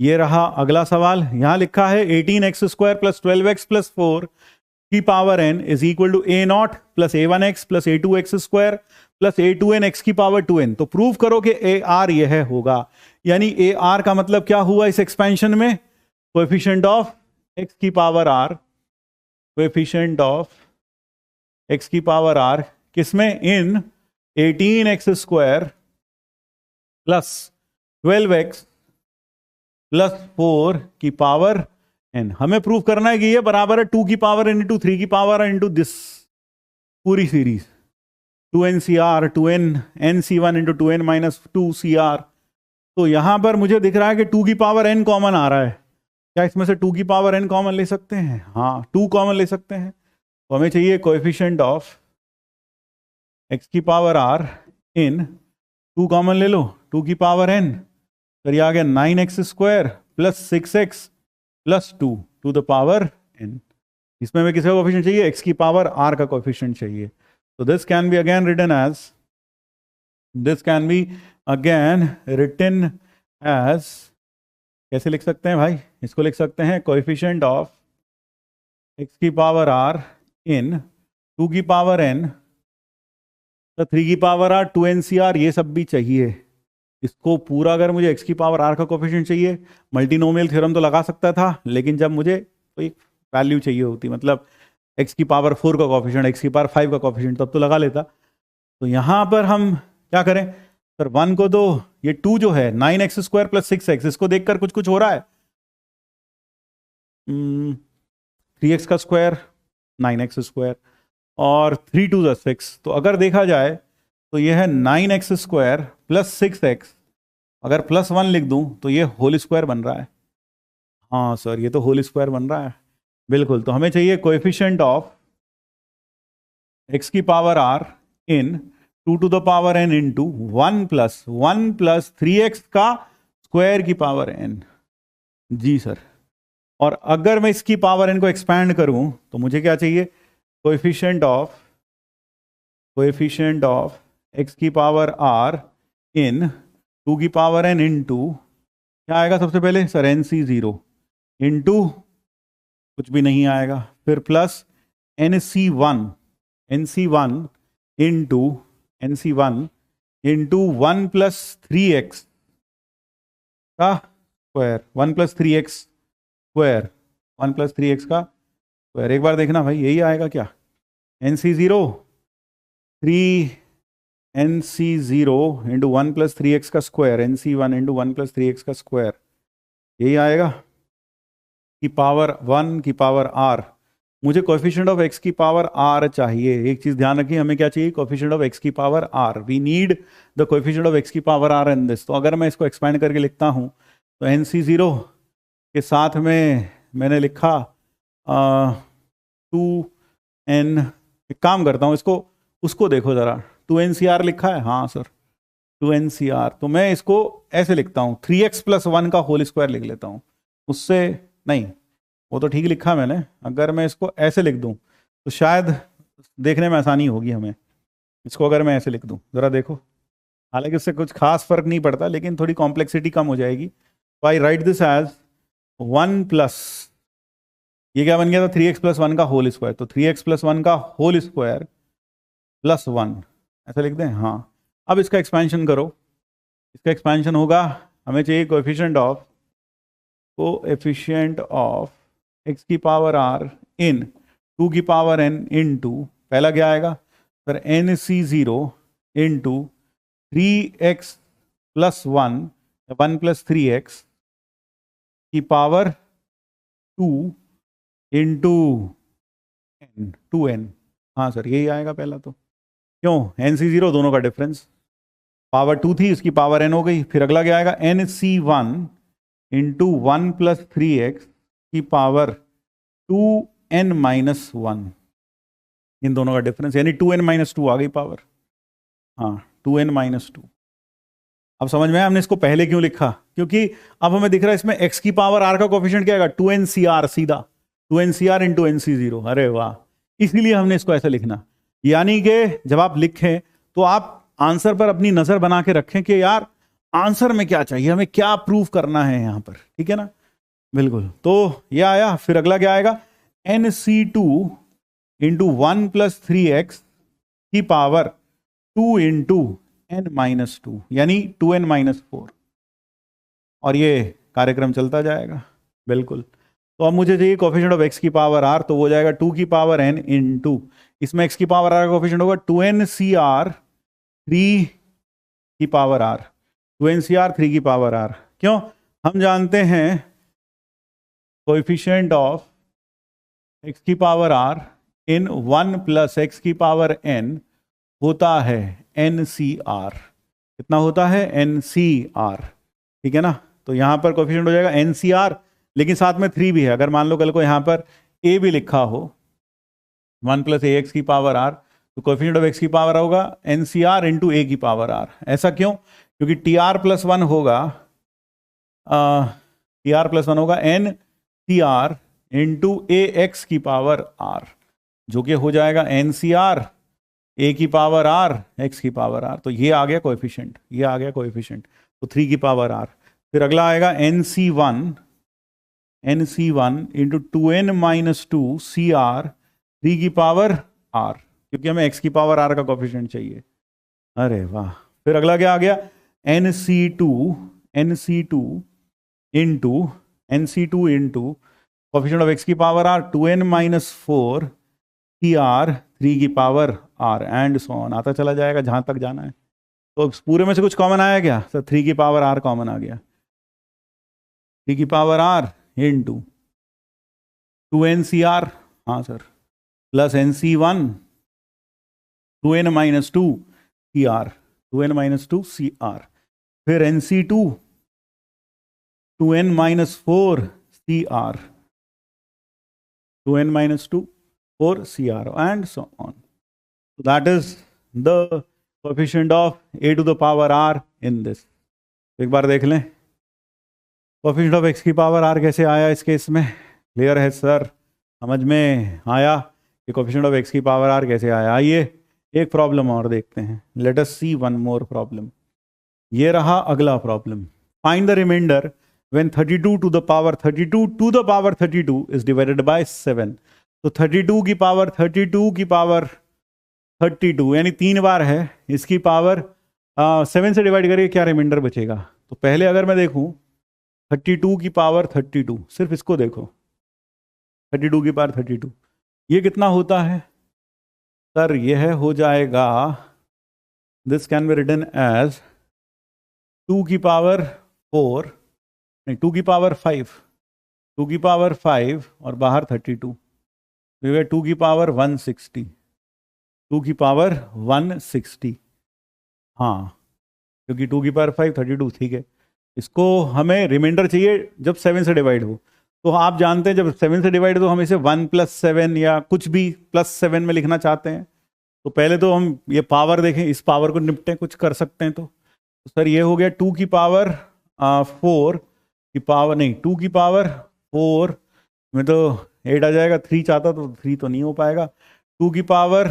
ये रहा अगला सवाल। यहां लिखा है 18x² + 12x + 4 की power n is equal to a0 + a1x + a2x² + a2nx की पावर 2n। तो प्रूव करो कि AR यह होगा, यानी AR का मतलब क्या हुआ इस एक्सपेंशन में? कोएफिशिएंट ऑफ x की power r, coefficient of x की पावर r किसमें? इन 18x² + 12x + 4 की पावर n। हमें प्रूव करना है कि ये बराबर है 2 की पावर n × 3 की पावर n × दिस पूरी series. 2NCR 2NC1 into 2n minus 2CR। तो यहां पर मुझे दिख रहा है कि 2 की पावर n कॉमन आ रहा है। क्या इसमें से 2 की पावर n कॉमन ले सकते हैं? हाँ, 2 कॉमन ले सकते हैं। तो हमें चाहिए कोएफिशिएंट ऑफ x की पावर r इन 2 कॉमन ले लो, 2 की पावर n, तो ये आ गया 9x square plus 6x plus 2 to the power n। इसमें हमें किसका कोएफिशिएंट चाहिए? x की पावर r का कोएफिशिएंट चाहिए। तो this can be again written as कैसे लिख सकते हैं भाई? इसको लिख सकते हैं कोएफिशिएंट ऑफ x की पावर r इन 2 की पावर n, तो 3 की पावर r 2NCR, ये सब भी चाहिए। इसको पूरा अगर मुझे x की पावर r का कोएफिशिएंट चाहिए, मल्टीनोमियल थ्योरम तो लगा सकता था, लेकिन जब मुझे कोई वैल्यू चाहिए होती, मतलब x की पावर 4 का कोएफिशिएंट, x की पावर 5 का कोएफिशिएंट, तब तो लगा लेता। तो यहां पर हम क्या करें सर? 1 को दो, ये 2 जो है 9x स्क्वायर प्लस 6x, इसको देखकर कुछ कुछ हो रहा है। 3x का स्क्वायर 9x स्क्वायर और 3 2 6। तो अगर देखा जाए तो ये है 9x स्क्वायर प्लस 6x, अगर प्लस 1 लिख दूं तो ये होल स्क्वायर बन रहा है। हाँ सर, ये तो होल स्क्वायर बन रहा है, बिल्कुल। तो हमें चाहिए कोएफिशिएंट ऑफ x की power r in 2 to the power n into 1 plus 3x का स्क्वायर की पावर n। जी सर। और अगर मैं इसकी पावर n को एक्सपैंड करूं तो मुझे क्या चाहिए? कोएफिशिएंट ऑफ x की पावर r इन 2 की पावर n इंटू क्या आएगा सबसे पहले सर? NC0 इंटू कुछ भी नहीं आएगा, फिर plus NC1 into 1 plus 3x का square, 1 plus 3x square, 1 plus 3x का स्क्वायर। एक बार देखना भाई, यही आएगा क्या? NC0 3NC0 into 1 plus 3x का square, NC1 into 1 plus 3x का स्क्वायर, यही आएगा की पावर 1 की पावर r। मुझे कोएफिशिएंट ऑफ x की पावर r चाहिए। एक चीज ध्यान रखिए, हमें क्या चाहिए? कोएफिशिएंट ऑफ x की power r। We need the coefficient of x की पावर r इन दिस। तो अगर मैं इसको एक्सपेंड करके लिखता हूं तो NC0 के साथ में मैंने लिखा 2n, एक काम करता हूं, इसको उसको देखो जरा, 2NCR लिखा है? हाँ सर 2NCR। तो मैं इसको ऐसे लिखता हूं, 3x प्लस 1 का होल स्क्वायर लिख लेता हूं। उससे नहीं, वो तो ठीक लिखा मैंने। अगर मैं इसको ऐसे लिख दूं तो शायद देखने में आसानी होगी हमें। इसको अगर मैं ऐसे लिख दूं, जरा देखो, हालांकि उससे कुछ खास फर्क नहीं पड़ता, लेकिन थोड़ी कॉम्प्लेक्सिटी कम हो जाएगी। तो आई राइट दिस एज 1 प्लस, ये क्या बन गया था? 3x प्लस 1 का होल स्क्वायर। तो 3x प्लस 1 का होल स्क्वायर प्लस 1, ऐसा लिख दें? हाँ। अब इसका एक्सपेंशन करो, इसका एक्सपेंशन होगा, हमें चाहिए कोएफिशिएंट ऑफ x की पावर r इन 2 की पावर n इंटू, पहला क्या आएगा sir? NC0 into 3x plus 1 plus 3x की पावर 2 इंटू 2n। हाँ सर, यही आएगा पहला। तो क्यों? NC0 दोनों का डिफरेंस, पावर 2 थी, उसकी पावर n हो गई। फिर अगला क्या आएगा? NC1 इंटू 1 प्लस 3x की पावर 2n माइनस 1, इन दोनों का डिफरेंस, यानी 2n माइनस 2 आ गई पावर। हाँ, 2n माइनस 2। अब समझ में आया हमने इसको पहले क्यों लिखा? क्योंकि अब हमें दिख रहा है इसमें x की पावर r का कोएफिशिएंट क्या आएगा? 2NCR, सीधा 2NCR इंटू NC0। अरे वाह, इसीलिए हमने इसको ऐसे लिखना। यानी कि जब आप लिखें तो आप आंसर पर अपनी नजर बना के रखें कि यार आंसर में क्या चाहिए, हमें क्या प्रूव करना है यहां पर, ठीक है ना? बिल्कुल। तो ये आया, फिर अगला क्या आएगा? NC2 इंटू 1 प्लस 3x की पावर 2 इंटू n माइनस 2, यानी 2n माइनस 4, और ये कार्यक्रम चलता जाएगा। बिल्कुल। तो अब मुझे चाहिए कोएफिशिएंट ऑफ x की पावर r, तो वो जाएगा 2 की पावर n इंटू, इसमें x की पावर r का कोएफिशिएंट होगा 2NCR 3 की पावर r, 2NCR 3 की पावर r। क्यों? हम जानते हैं कोएफिशिएंट ऑफ x की पावर r इन 1 प्लस x की पावर n होता है NCR। कितना होता है? NCR, ठीक है ना। तो यहां पर कोफिशिएंट हो जाएगा NCR, लेकिन साथ में 3 भी है। अगर मान लो कल को यहां पर A भी लिखा हो 1 + AX की पावर R, तो कोफिशिएंट ऑफ x की पावर होगा NCR इंटू A की पावर R। ऐसा क्यों? क्योंकि TR+1 होगा TR+1 होगा NCR इंटू AX की पावर R, जो कि हो जाएगा NCR A की पावर R X की पावर R। तो ये आ गया कोएफिशिएंट, ये आ गया कोएफिशिएंट, तो 3 की पावर R। फिर अगला आएगा NC1 इंटू 2n - 2 CR 3 की पावर R, क्योंकि हमें x की पावर R का कोएफिशिएंट चाहिए। अरे वाह। फिर अगला क्या आ गया? NC2 into coefficient of x की पावर R 2n - 4 CR 3 की power R and so on, आता चला जाएगा जहां तक जाना है। तो पूरे में से कुछ कॉमन आया क्या सर? 3 की पावर R कॉमन आ गया, 3 की पावर R इंटू 2NCR, हाँ sir, plus NC1 2n - 2 CR 2n - 2 CR। फिर NC2 2n - 4 CR 2n - 2 4 CR and so on. So that is the coefficient of a to the power R in this. एक बार देख लें कोएफिशिएंट ऑफ x की पावर R कैसे आया इस केस में। क्लियर है सर? समझ में आया कि कोएफिशिएंट ऑफ x की पावर R कैसे आया? आइए एक प्रॉब्लम और देखते हैं। Let us see one more problem. ये रहा अगला problem. Find the remainder when 32 to the power 32 is divided by 7। तो 32 की पावर 32 यानी 3 बार है, इसकी पावर 7 से डिवाइड करिए, क्या रिमाइंडर बचेगा? तो पहले अगर मैं देखूं 32 की पावर 32, सिर्फ इसको देखो, 32 की पावर 32, ये कितना होता है सर? यह हो जाएगा, this can be written as 2 की पावर 4, नहीं 2 की पावर 5, 2 की पावर 5 और बाहर 32, 2 की पावर 160, 2 की पावर 160, हाँ, क्योंकि 2 की पावर 5 32, ठीक है। इसको हमें रिमाइंडर चाहिए जब 7 से डिवाइड हो। तो आप जानते हैं जब 7 से डिवाइड हो हम इसे 1 + 7 या कुछ भी +7 में लिखना चाहते हैं। तो पहले तो हम ये पावर देखें, इस पावर को निपटें, कुछ कर सकते हैं। तो सर ये हो गया 2 की पावर 4 की पावर, नहीं 2 की पावर 4 में तो 8 आ जाएगा, 3 चाहता तो 3 तो नहीं हो पाएगा। 2 की पावर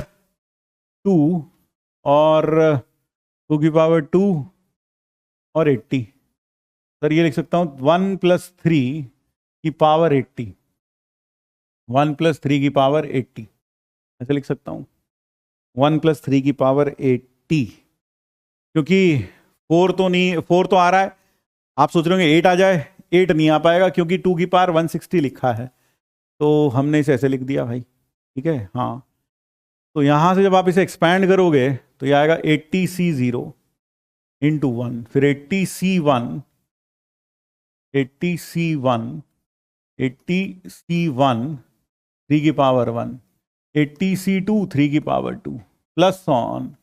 2 और 2 की पावर 2 और 80। सर ये लिख सकता हूँ 1 + 3 की पावर 80, 1 + 3 की पावर 80, ऐसे लिख सकता हूँ 1 + 3 की पावर 80, क्योंकि 4 तो नहीं, 4 तो आ रहा है। आप सोच रहे होंगे 8 आ जाए, 8 नहीं आ पाएगा क्योंकि 2 की पावर 160 लिखा है, तो हमने इसे ऐसे लिख दिया भाई, ठीक है। हाँ, तो यहां से जब आप इसे एक्सपैंड करोगे तो ये आएगा 80C0 इंटू 1, फिर 80C1 3 की पावर 1, 80C2 3 की पावर 2 प्लस ऑन,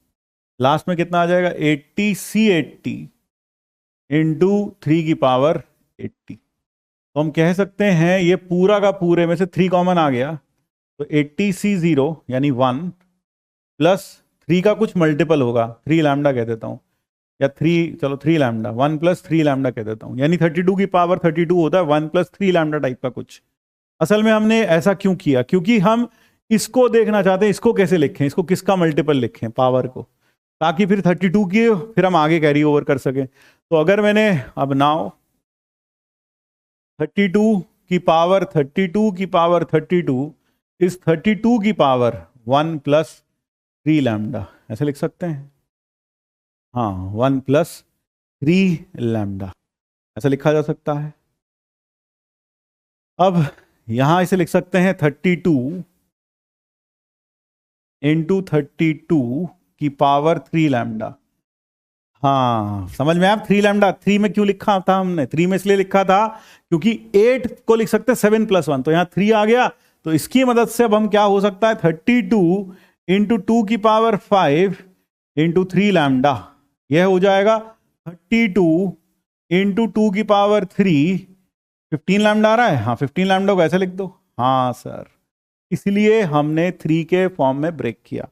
लास्ट में कितना आ जाएगा 80C80 इंटू 3 की पावर 80। तो हम कह सकते हैं ये पूरा का पूरे में से 3 कॉमन आ गया, तो 80C0 यानी 1 प्लस 3 का कुछ मल्टीपल होगा, 3 लैम्डा कह देता हूं, या 3, चलो 3 लैम्डा, 1 + 3 लैम्डा कह देता हूं, यानी 32 की पावर 32 होता है 1 + 3 लैम्डा टाइप का कुछ। असल में हमने ऐसा क्यों किया? क्योंकि हम इसको देखना चाहते हैं, इसको कैसे लिखें, इसको किसका मल्टीपल लिखें पावर को, ताकि फिर 32 की फिर हम आगे कैरी ओवर कर सकें। तो अगर मैंने अब नाउ 32 की पावर 32 इस 32 की पावर 1 + 3 लैम्डा, ऐसे लिख सकते हैं। हाँ, 1 + 3 लैम्डा ऐसा लिखा जा सकता है। अब यहां इसे लिख सकते हैं 32 इंटू 32 की पावर 3 लैम्डा। हाँ, समझ में आया? 3 लैम्डा, 3 में क्यों लिखा था हमने? 3 में इसलिए लिखा था क्योंकि 8 को लिख सकते हैं 7 + 1, तो यहां 3 आ गया। तो इसकी मदद से अब हम क्या हो सकता है 32 इंटू 2 की पावर 5 इंटू 3 लैम्डा, यह हो जाएगा 32 इंटू 2 की पावर 3, 15 लैम्डा आ रहा है, हाँ 15 लैम्डा को ऐसे लिख दो। हाँ सर, इसलिए हमने 3 के फॉर्म में ब्रेक किया।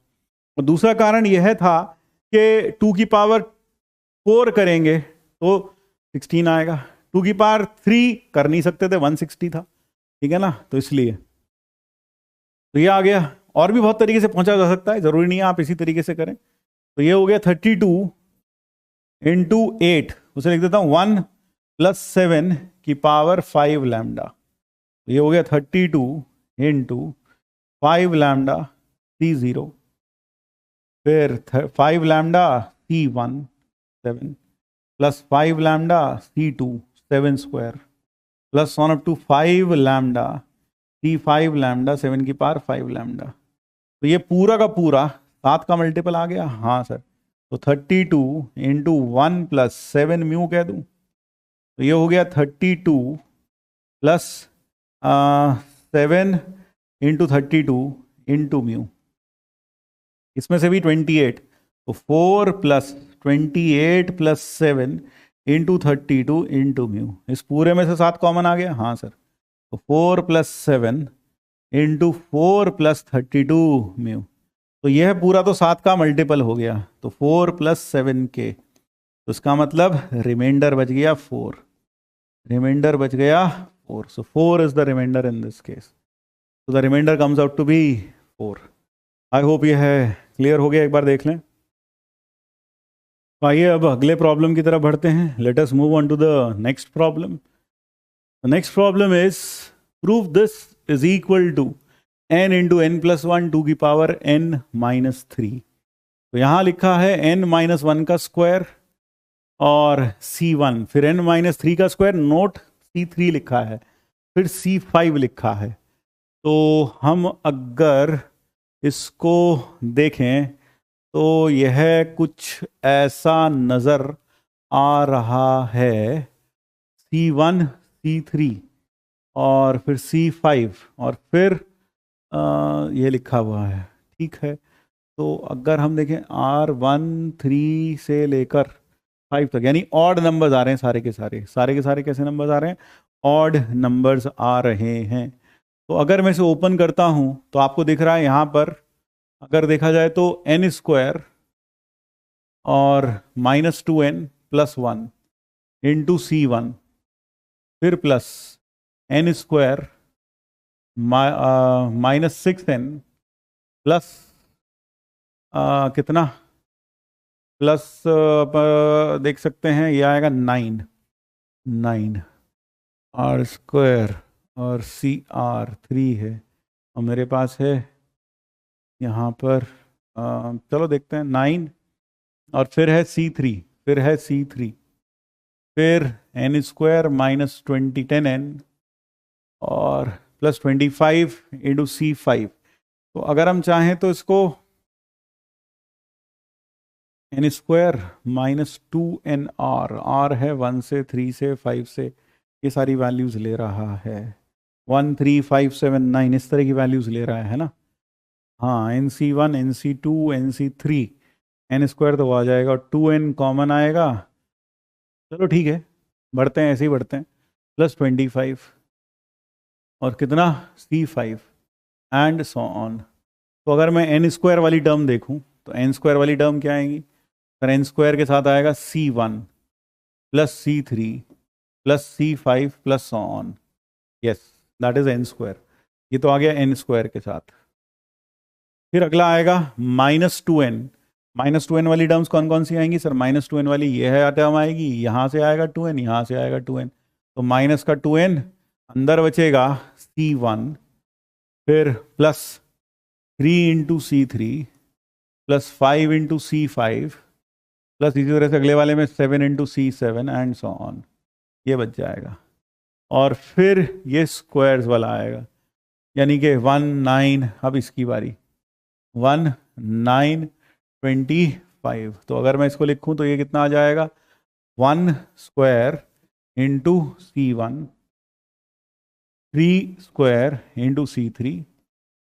और दूसरा कारण यह था कि 2 की पावर 4 करेंगे तो 16 आएगा, 2 की पावर 3 कर नहीं सकते थे, 160 था, ठीक है ना, तो इसलिए तो ये आ गया। और भी बहुत तरीके से पहुंचा जा सकता है, जरूरी नहीं है आप इसी तरीके से करें। तो ये हो गया 32 इंटू 8, उसे लिख देता हूं 1 प्लस 7 की पावर 5 लैम्डा। ये हो गया 32 इंटू 5 लैम्डा C0, फिर 5 लैम्डा C1 7 प्लस 5 lambda C2 7 square plus 1 up to 5 lambda C5 lambda 7 की पावर 5 लैम्डा। तो ये पूरा का पूरा 7 का मल्टीपल आ गया। हाँ सर, तो 32 इंटू 1 प्लस 7 म्यू कह दूं, तो ये हो गया 32 प्लस 7 इंटू 32 इंटू म्यू, इसमें से भी 28, तो 4 plus 28 plus 7 into 32 into mu, इस पूरे में से 7 कॉमन आ गया। हाँ सर, तो 4 प्लस 7 इंटू 4 प्लस 32 म्यू, तो यह पूरा तो 7 का मल्टीपल हो गया, तो 4 प्लस 7 के, तो इसका मतलब रिमाइंडर बच गया 4, रिमाइंडर बच गया 4, so 4 is the remainder in this case, तो the remainder comes out to be 4। I hope ये है क्लियर हो गया, एक बार देख लें। तो आइए अब अगले प्रॉब्लम की तरफ बढ़ते हैं। Let us move on to the next problem. The next problem is prove this is equal to n into N plus one two की पावर n माइनस 3। तो यहाँ लिखा है n माइनस 1 का स्क्वायर और C1, फिर n माइनस 3 का स्क्वायर, नोट C3 लिखा है, फिर C5 लिखा है। तो हम अगर इसको देखें तो यह कुछ ऐसा नज़र आ रहा है, C1 C3 और फिर C5 और फिर ये लिखा हुआ है, ठीक है। तो अगर हम देखें R1 3 से लेकर 5 तक, यानी ऑड नंबर्स आ रहे हैं, सारे के सारे कैसे नंबर्स आ रहे हैं, ऑड नंबर्स आ रहे हैं। तो अगर मैं इसे ओपन करता हूं तो आपको दिख रहा है यहां पर, अगर देखा जाए तो n स्क्वायर और -2n प्लस 1 इंटू C1, फिर plus n square -6n plus कितना, प्लस देख सकते हैं ये आएगा 9 R स्क्वायर और CR3 है, और मेरे पास है यहाँ पर चलो देखते हैं 9, और फिर है C3, फिर n स्क्वायर माइनस 10n और प्लस 25 इंटू C5। तो अगर हम चाहें तो इसको n स्क्वायर -2nr, r है 1 से 3 से 5 से, ये सारी वैल्यूज ले रहा है, 1 3 5 7 9 इस तरह की वैल्यूज ले रहा है ना। हाँ, NC1 NC2 NC3, n square तो आ जाएगा और 2n कॉमन आएगा। चलो ठीक है, बढ़ते हैं, ऐसे ही बढ़ते हैं, प्लस 25 और कितना C5 एंड सो ऑन। तो अगर मैं n स्क्वायर वाली टर्म देखूं तो n स्क्वायर वाली टर्म क्या आएगी, सर n स्क्वायर के साथ आएगा C1 plus C3 plus C5 plus so on, yes that is n square. ये तो आ गया n स्क्वायर के साथ। फिर अगला आएगा -2n वाली टर्म्स कौन कौन सी आएंगी, सर -2n वाली ये है टर्म आएगी, यहाँ से आएगा 2n, यहाँ से आएगा 2n, तो माइनस का 2n, अंदर बचेगा C1, फिर plus 3 into C3 plus 5 into C5 plus इसी तरह से अगले वाले में 7 into C7 and so on, ये बच जाएगा। और फिर ये स्क्वायर्स वाला आएगा, यानी कि 1 9, अब इसकी बारी 1 9 25। तो अगर मैं इसको लिखूं तो ये कितना आ जाएगा, 1 square into C1, 3 square into C3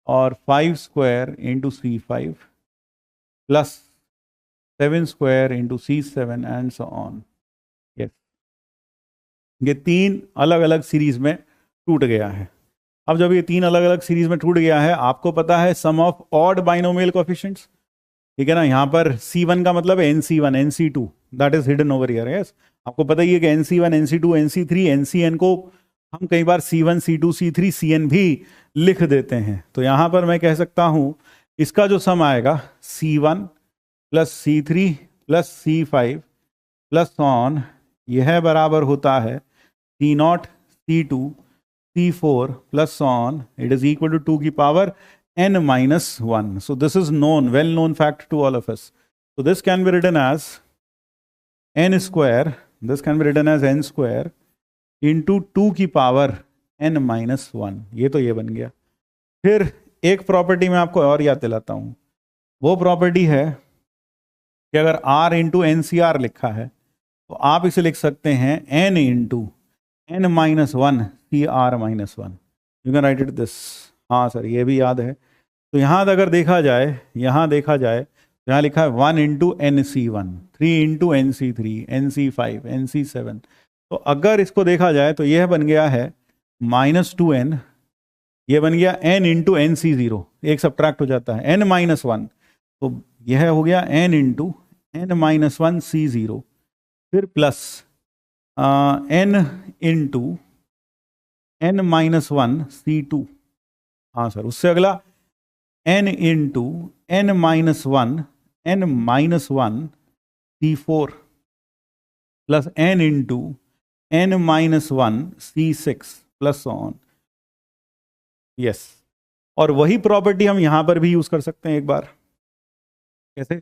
और 5 square into C5 plus 7 square into C7 and so on. Yes, ये 3 अलग अलग सीरीज में टूट गया है। अब जब ये 3 अलग अलग सीरीज में टूट गया है, आपको पता है सम ऑफ ऑड बाइनोमियल कोएफिशिएंट्स, ठीक है ना। यहाँ पर C1 का मतलब है NC1 NC2, that is hidden over here. Yes, आपको पता ही है कि NC1 NC2 NC3 NCN को हम कई बार C1 C2 C3 CN भी लिख देते हैं। तो यहाँ पर मैं कह सकता हूँ इसका जो सम आएगा C1 plus C3 plus C5 plus on, यह बराबर होता है C0 C2 C4 plus on, it is equal to 2 की power n minus 1. So this is known, well known fact to all of us. So this can be written as n square, this can be written as n square into 2 की power n minus 1. ये तो ये बन गया। फिर एक प्रॉपर्टी मैं आपको और याद दिलाता हूँ, वो प्रॉपर्टी है कि अगर r इंटू NCR लिखा है तो आप इसे लिख सकते हैं n into n minus 1 CR minus 1. You can write it this. हाँ सर, ये भी याद है। तो यहाँ अगर देखा जाए, यहाँ देखा जाए तो यहाँ लिखा है 1 into NC1, 3 into NC3, NC5 NC7। तो अगर इसको देखा जाए तो यह बन गया है -2n, ये बन गया n इंटू NC0, एक सब्ट्रैक्ट हो जाता है n माइनस 1, तो यह हो गया n into n minus 1 C0, फिर plus n into n minus 1 C2। हाँ सर, उससे अगला n into n minus 1 C4 plus n into n minus 1 C6 plus on. Yes, और वही प्रॉपर्टी हम यहां पर भी यूज कर सकते हैं एक बार। कैसे?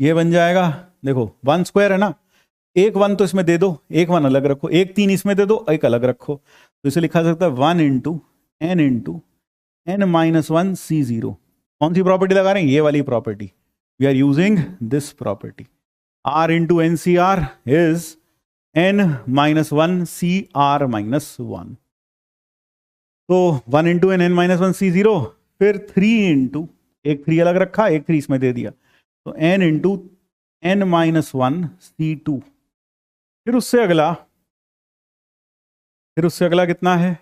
ये बन जाएगा, देखो 1 स्क्वायर है ना, एक 1 तो इसमें दे दो, एक 1 अलग रखो, एक 3 इसमें दे दो, एक अलग रखो, तो इसे लिखा जा सकता है 1 इंटू n माइनस 1 C0। कौन सी प्रॉपर्टी लगा रहे हैं? ये वाली property. We are using this property. r into NCR is n minus 1 CR minus 1। तो 1 इंटू n माइनस 1 C0, फिर 3 इंटू, एक 3 अलग रखा, एक 3 इसमें दे दिया, तो n into n minus 1 C2। फिर उससे अगला कितना है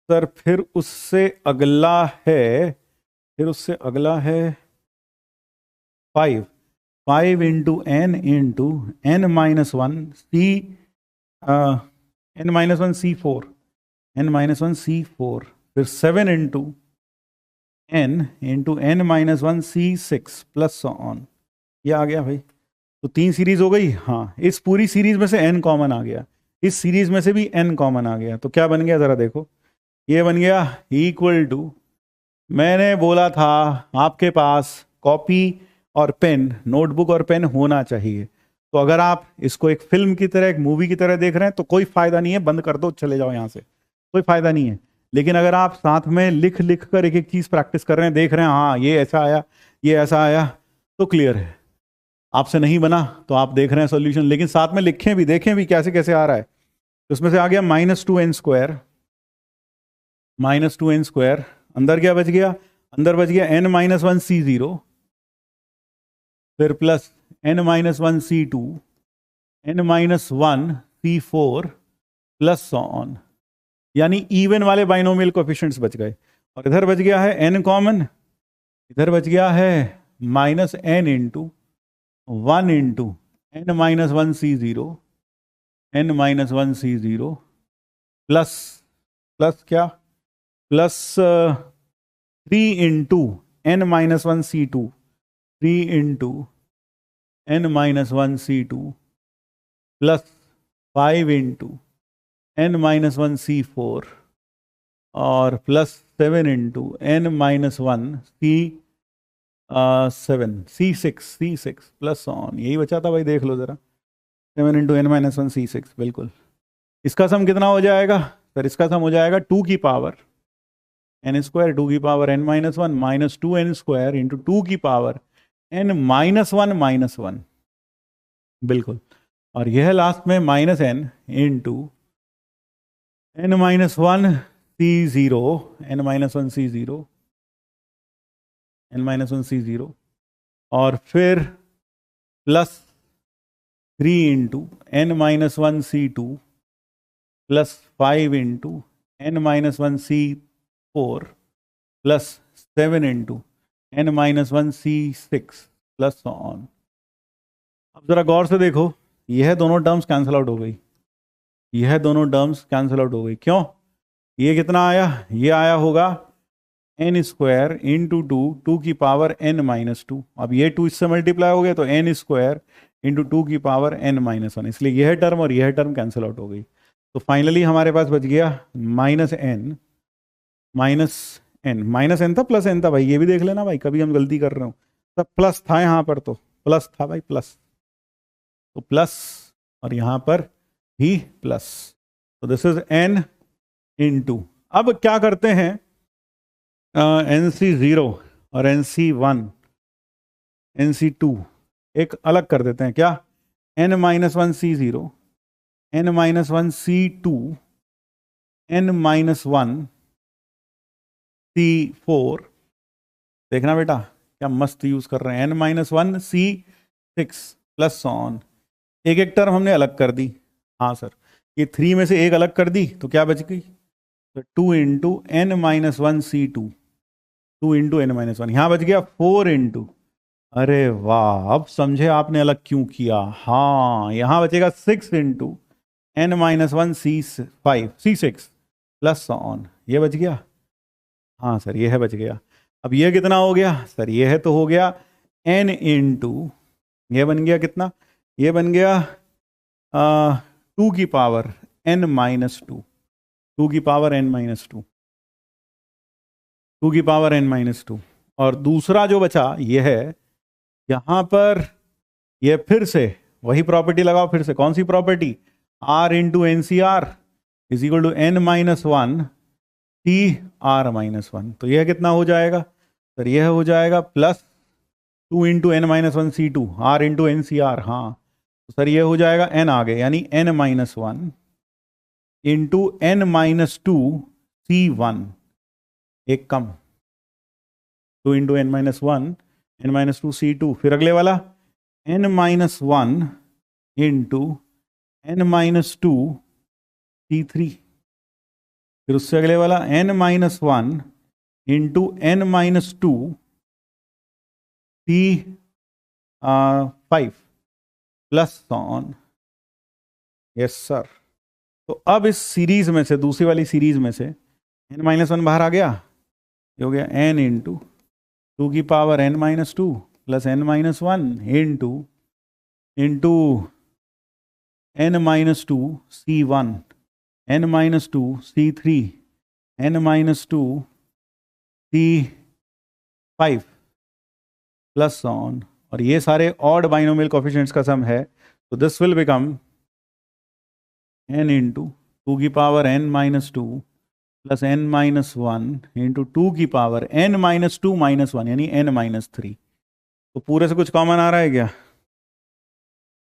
सर? फिर उससे अगला है 5 इंटू n माइनस 1 C4, फिर 7 into n minus 1 C6 plus on. ये आ गया भाई। तो 3 सीरीज हो गई। हाँ, इस पूरी सीरीज में से n कॉमन आ गया, इस सीरीज में से भी n कॉमन आ गया, तो क्या बन गया जरा देखो। ये बन गया इक्वल टू, मैंने बोला था आपके पास कॉपी और पेन, नोटबुक और पेन होना चाहिए। तो अगर आप इसको एक फिल्म की तरह, एक मूवी की तरह देख रहे हैं तो कोई फायदा नहीं है, बंद कर दो, चले जाओ यहाँ से, कोई फायदा नहीं है। लेकिन अगर आप साथ में लिख कर एक एक चीज प्रैक्टिस कर रहे हैं, देख रहे हैं हाँ ये ऐसा आया, ये ऐसा आया, तो क्लियर है। आपसे नहीं बना तो आप देख रहे हैं सॉल्यूशन, लेकिन साथ में लिखें भी, देखें भी कैसे कैसे आ रहा है। तो उसमें से आ गया -2n स्क्वायर, अंदर क्या बच गया? अंदर बच गया n माइनस 1 C0, फिर plus n minus 1 C2, n minus 1 C4 plus on, यानी इवन वाले बाइनोमियल कोएफिशिएंट्स बच गए। और इधर बच गया है n कॉमन, इधर बच गया है minus n into 1 into n minus 1 C0, n minus 1 C0 plus क्या? Plus 3 into n minus 1 C2, 3 into n minus 1 C2 plus 5 into n minus 1 C4 और plus 7 into n minus 1 C6 plus on. यही बचा था भाई, देख लो जरा, 7 इंटू n माइनस 1 C6, बिल्कुल। इसका सम कितना हो जाएगा सर? इसका सम हो जाएगा 2 की पावर n स्क्वायर, 2 की power n minus 1 minus 2n square into 2 की पावर n माइनस 1 माइनस 1, बिल्कुल। और यह लास्ट में minus n into n minus 1 C0, n minus 1 C0, n minus 1 C0, और फिर plus 3 into N minus one C two plus 5 into N minus one C four plus 7 into N minus one C six plus on. अब जरा गौर से देखो, यह दोनों टर्म्स कैंसिल आउट हो गई, यह दोनों टर्म्स कैंसिल आउट हो गई। क्यों? ये कितना आया? ये आया होगा N square into two, two की पावर एन माइनस टू। अब ये टू इससे मल्टीप्लाई हो गया तो एन स्क्वायर इंटू टू की पावर एन माइनस वन, इसलिए यह टर्म और यह टर्म कैंसिल आउट हो गई। तो फाइनली हमारे पास बच गया माइनस एन माइनस एन था प्लस एन था। भाई ये भी देख लेना भाई, कभी हम गलती कर रहे हो, तब प्लस था यहाँ पर, तो प्लस था भाई, प्लस तो प्लस, और यहाँ पर भी प्लस। तो दिस इज एन इंटू, अब क्या करते हैं, एन सी जीरो और एन सी वन एन सी टू एक अलग कर देते हैं। क्या? N minus one C zero, N minus one सी two, N minus one C four. देखना बेटा क्या मस्त यूज कर रहे हैं, N minus one C six plus on. एक एक टर्म हमने अलग कर दी। हाँ सर, ये थ्री में से एक अलग कर दी तो क्या बच गई? तो two into N minus one सी two, two into N minus one, यहाँ बच गया फोर इंटू, अरे वाह, अब समझे आपने अलग क्यों किया। हाँ, यहाँ बचेगा six into N minus one C five C six plus on, ये बच गया। हाँ सर, ये है बच गया। अब ये कितना हो गया सर? ये है तो हो गया एन इंटू, ये बन गया कितना? ये बन गया टू की power N minus two, two की power N minus two, two की पावर एन माइनस टू। और दूसरा जो बचा ये है, यहां पर ये फिर से वही प्रॉपर्टी लगाओ, फिर से कौन सी property? R into N C r is equal to N minus one T r minus one. तो यह कितना हो जाएगा सर? यह हो जाएगा plus two into N minus one सी two, r into N C r. हाँ तो सर ये हो जाएगा एन आगे, यानी n minus one into N minus two C one, एक कम, two into N minus one N minus two C two, फिर अगले वाला N minus one into N minus two C three, फिर उससे अगले वाला N minus one into N minus two C five plus on. Yes sir. तो अब इस सीरीज में से, दूसरी वाली सीरीज में से एन माइनस वन बाहर आ गया, ये हो गया एन इंटू टू की power N minus two plus N minus one into N minus two C one, N minus two C three, N minus two C five plus on, और ये सारे ऑड बाइनोमियल कोफिशिएंट्स का सम है। तो this will become n into two की power N minus two plus N minus one into two की power N minus two minus one, यानी एन माइनस थ्री। तो पूरे से कुछ कॉमन आ रहा है क्या?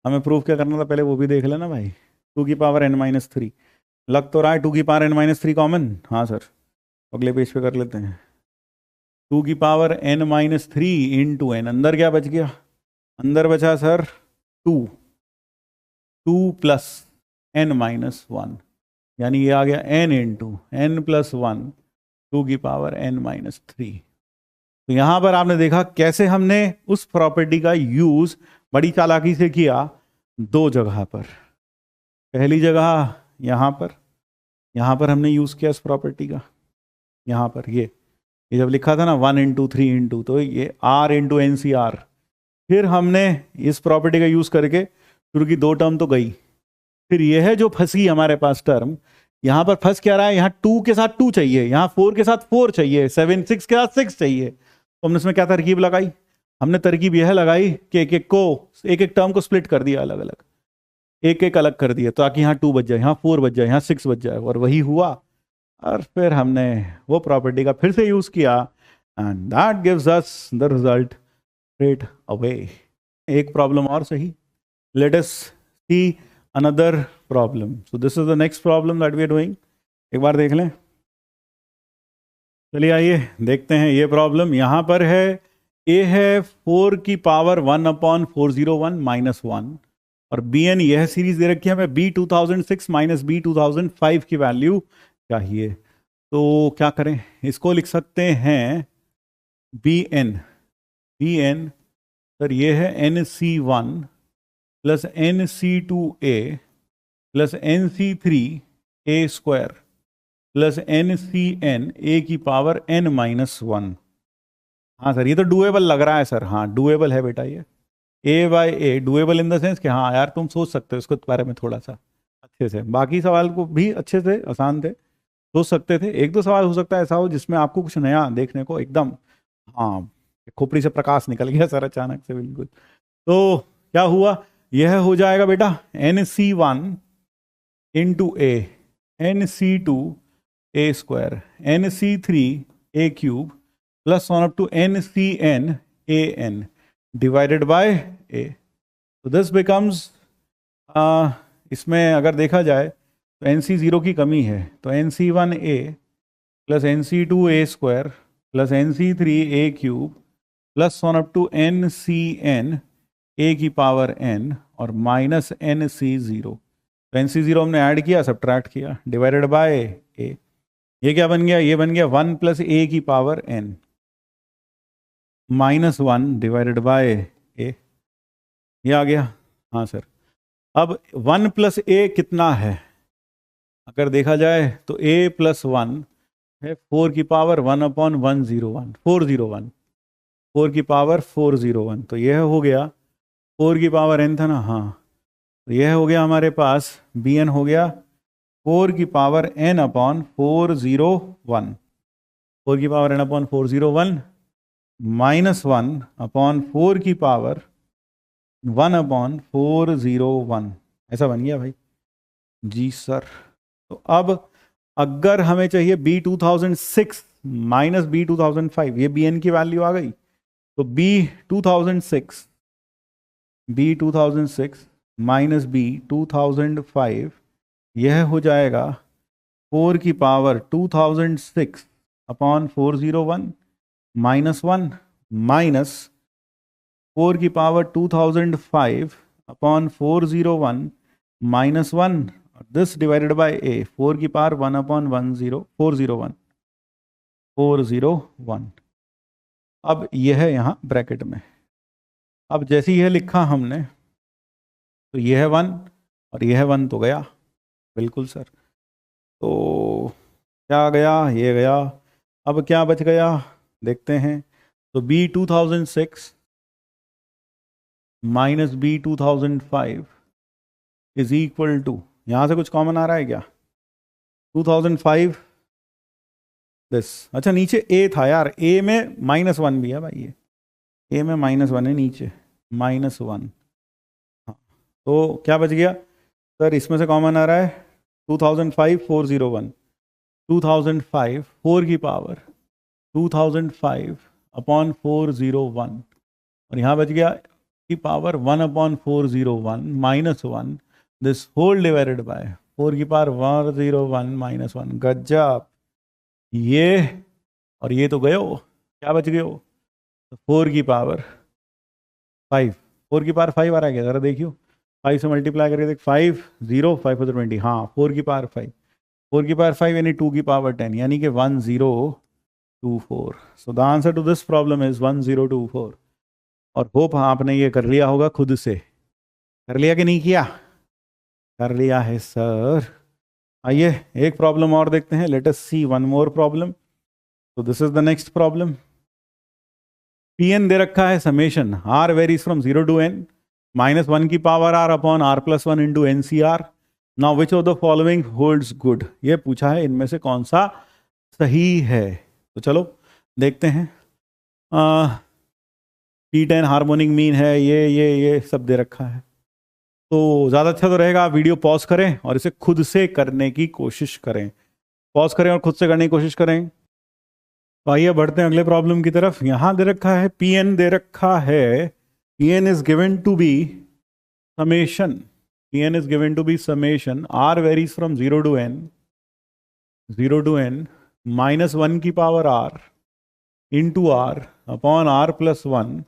हमें प्रूफ क्या करना था पहले वो भी देख लेना भाई। टू की पावर एन माइनस थ्री लग तो रहा है, टू की power N minus three common. हाँ सर, अगले पेज पे कर लेते हैं। टू की power N minus three into N, अंदर क्या बच गया? अंदर बचा sir two, two plus N minus one, यानी ये आ गया N into N plus one two की पावर एन माइनस थ्री। तो यहां पर आपने देखा कैसे हमने उस प्रॉपर्टी का यूज बड़ी चालाकी से किया दो जगह पर। पहली जगह यहां पर हमने यूज किया इस प्रॉपर्टी का, यहां पर ये जब लिखा था ना वन इंटू थ्री इंटू, तो ये R into N C R. फिर हमने इस प्रॉपर्टी का यूज करके शुरू की दो टर्म तो गई, फिर यह है जो फंसी हमारे पास टर्म, यहां पर फंस क्या रहा है? यहां टू के साथ टू चाहिए, यहां फोर के साथ फोर चाहिए, सेवन सिक्स के साथ सिक्स चाहिए। तो हमने इसमें क्या तरकीब लगाई? हमने तरकीब यह लगाई कि एक एक टर्म को स्प्लिट कर दिया, अलग अलग एक एक अलग कर दिया, ताकि यहाँ टू बच जाए, यहाँ फोर बच जाए, यहाँ सिक्स बच जाए, और वही हुआ। और फिर हमने वो प्रॉपर्टी का फिर से यूज किया, and that gives us the result straight away. एक प्रॉब्लम और सही, let us see another problem. So this is the next problem that we are doing. एक बार देख लें, चलिए आइए देखते हैं ये प्रॉब्लम। यहाँ पर है ए है 4 की पावर 1/401 -1, और बी एन यह सीरीज दे रखी है हमें बी 2006 माइनस बी 2005 की वैल्यू चाहिए। तो क्या करें, इसको लिख सकते हैं बी एन सर ये है NC1 plus NC2A plus NC3A² plus NCN A की पावर n-1। हाँ सर, ये तो डुएबल लग रहा है सर, हाँ डुएबल है बेटा ये, A/A doable in the sense कि हाँ यार तुम सोच सकते हो इसके बारे में थोड़ा सा अच्छे से, बाकी सवाल को भी अच्छे से आसान थे, सोच सकते थे। एक दो सवाल हो सकता है ऐसा हो जिसमें आपको कुछ नया देखने को एकदम, हाँ खोपड़ी से प्रकाश निकल गया सर अचानक से, बिल्कुल। तो क्या हुआ, यह हो जाएगा बेटा NC1 into A, NC2A² NC3A³ plus 1 up to NCN divided by A। तो दिस बिकम्स, इसमें अगर देखा जाए तो NC0 की कमी है, तो NC1A plus NC2A² plus NC3A³ plus 1 up to NCN A की पावर n और माइनस NC0। तो NC0 हमने ऐड किया, सब्ट्रैक्ट किया, डिवाइडेड बाय A। ये क्या बन गया, ये बन गया 1 प्लस A की power n -1 divided by A। ये आ गया, हाँ सर। अब 1 प्लस A कितना है, अगर देखा जाए तो A प्लस 1 है 4 की पावर 1/101 401 4 की पावर 401। तो यह हो गया 4 की पावर n था ना, हाँ, तो यह हो गया हमारे पास Bn हो गया 4 की पावर n/401 4 की पावर n/401 -1/4 की पावर 1/401, ऐसा बन गया भाई जी सर। तो अब अगर हमें चाहिए B 2006 माइनस B 2005, ये Bn की वैल्यू आ गई, तो B 2006 माइनस B 2005 यह हो जाएगा 4 की पावर 2006/401 -1 माइनस 4 की power 2005/401 -1, this divided by A, 4 की पावर 401। अब यह है यहाँ ब्रैकेट में, अब जैसे ही यह लिखा हमने तो यह है 1 और यह 1 तो गया, बिल्कुल सर। तो क्या गया, ये गया। अब क्या बच गया देखते हैं, तो B 2006 minus B 2005 is equal to, यहाँ से कुछ कॉमन आ रहा है क्या, 2005 दिस, अच्छा नीचे A था यार, A में -1 भी है भाई, ये A में -1 है नीचे, -1। हाँ, तो क्या बच गया सर, इसमें से कॉमन आ रहा है 2005/401 2005 4 की पावर 2005/401 और यहाँ बच गया की power 1/401 -1, this whole divided by 4 की पावर 101 -1। गजब, ये और ये तो गयो, क्या बच गयो, तो 4 की पावर 5, 4 की पावर 5 आ रहा है क्या, जरा देखियो, 5 से मल्टीप्लाई करके देख, 5 0 5 4 20, हाँ 4 की पावर 5, 4 की पावर 5 यानी 2 की पावर 10, यानी कि 1024। So the answer to this problem is 1024। और होप आपने ये कर लिया होगा खुद से, कर लिया कि नहीं किया, कर लिया है सर। आइए एक प्रॉब्लम और देखते हैं, let us see one more problem. तो this is the next problem. Pn दे रखा है summation r varies from 0 to n -1 की power r upon r + 1 into NCR। Now which of the following holds good, ये पूछा है इनमें से कौन सा सही है। तो चलो देखते हैं। P10 हार्मोनिक मीन है, ये सब दे रखा है, तो ज़्यादा अच्छा तो रहेगा आप वीडियो पॉज करें और इसे खुद से करने की कोशिश करें, पॉज करें और खुद से करने की कोशिश करें। तो आइए बढ़ते हैं अगले प्रॉब्लम की तरफ। यहां दे रखा है Pn दे रखा है, Pn is given to be summation, Pn is given to be summation r varies from 0 to n -1 की power r into r upon r plus one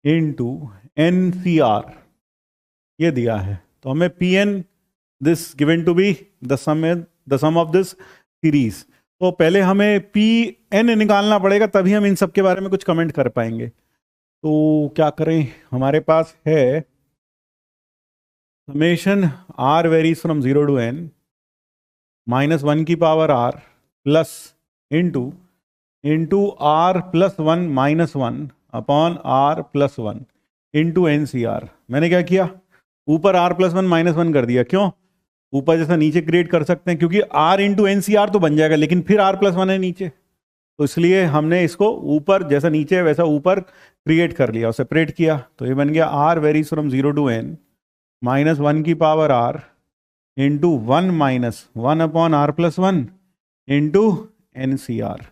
into N C R, ये दिया है। तो हमें P n this given to be the sum of this series. तो पहले हमें पी एन निकालना पड़ेगा, तभी हम इन सब के बारे में कुछ कमेंट कर पाएंगे। तो क्या करें, हमारे पास है summation r varies from 0 to N minus one की power r plus into r plus one minus one upon r plus one into N C r. मैंने क्या किया, ऊपर r plus one minus one कर दिया। क्यों, ऊपर जैसा नीचे क्रिएट कर सकते हैं, क्योंकि r into N C r तो बन जाएगा, लेकिन फिर आर प्लस वन है नीचे, तो इसलिए हमने इसको ऊपर जैसा नीचे है वैसा ऊपर क्रिएट कर लिया और सेपरेट किया। तो ये बन गया r varies from 0 to N minus one की power r into one minus one upon r plus one into N C r,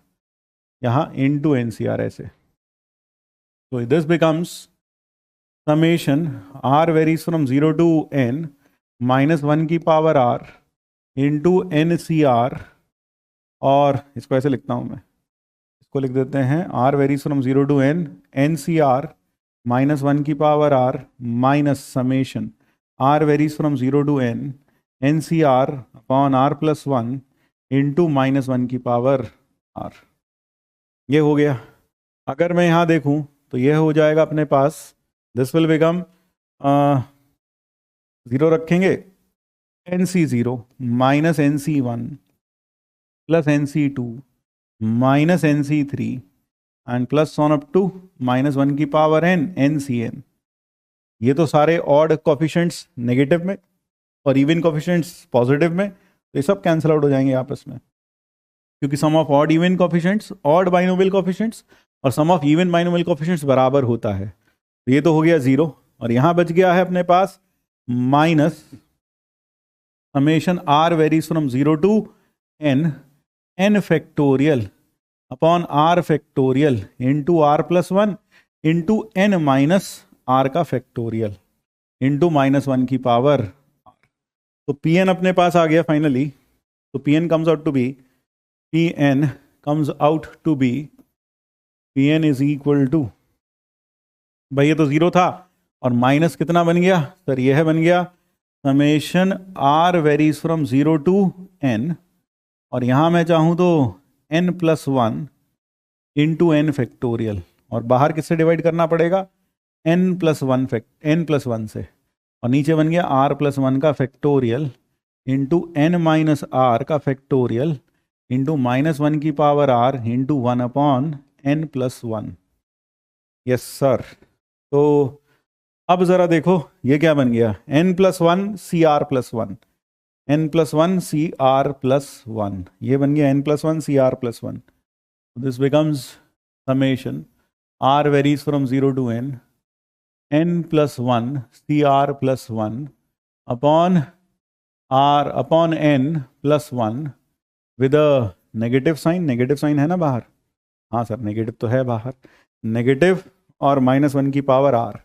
यहाँ इंटू एन सी आर ऐसे। तो this becomes summation r varies from 0 to N minus one की power r into N C R, और इसको ऐसे लिखता हूँ मैं, इसको लिख देते हैं r varies from 0 to n C r minus one की power r minus summation r varies from 0 to n C r upon r plus one into minus one की पावर आर। ये हो गया। अगर मैं यहाँ देखूँ तो ये हो जाएगा अपने पास, दिस विल बिकम 0 रखेंगे, n c 0 minus n C one plus n C two minus n c three and plus on up to minus one की पावर एन सी एन। ये तो सारे ऑड कोफिशिएंट्स नेगेटिव में और इवन कोफिशिएंट्स पॉजिटिव में, तो ये सब कैंसिल आउट हो जाएंगे आपस में, क्योंकि sum of odd even coefficients, odd binomial coefficients और sum of even binomial coefficients बराबर होता है। तो ये तो हो गया 0, और यहाँ बच गया है अपने पास minus summation r varies from 0 to n factorial upon r factorial into r plus one into N minus r का फैक्टोरियल इंटू माइनस वन की पावर आर। तो पी एन अपने पास आ गया फाइनली। तो P n comes out to be, P n comes out to be, P n is equal to, भाई ये तो 0 था और माइनस कितना बन गया सर, यह बन गया summation r varies from 0 to n, और यहाँ मैं चाहूँ तो n plus one into n factorial, और बाहर किससे डिवाइड करना पड़ेगा, n प्लस वन से, और नीचे बन गया r प्लस वन का factorial into n minus r का फैक्टोरियल इंटू माइनस वन की power r into one upon n plus one. Yes sir. तो अब ज़रा देखो ये क्या बन गया, n plus one c r plus one, n plus one c r plus one, ये बन गया n plus one c r plus one. This becomes summation r varies from 0 to n plus one c r plus one upon r upon n plus one with a negative sign है ना बाहर, हाँ सर नेगेटिव तो है बाहर, नेगेटिव और माइनस वन की पावर आर,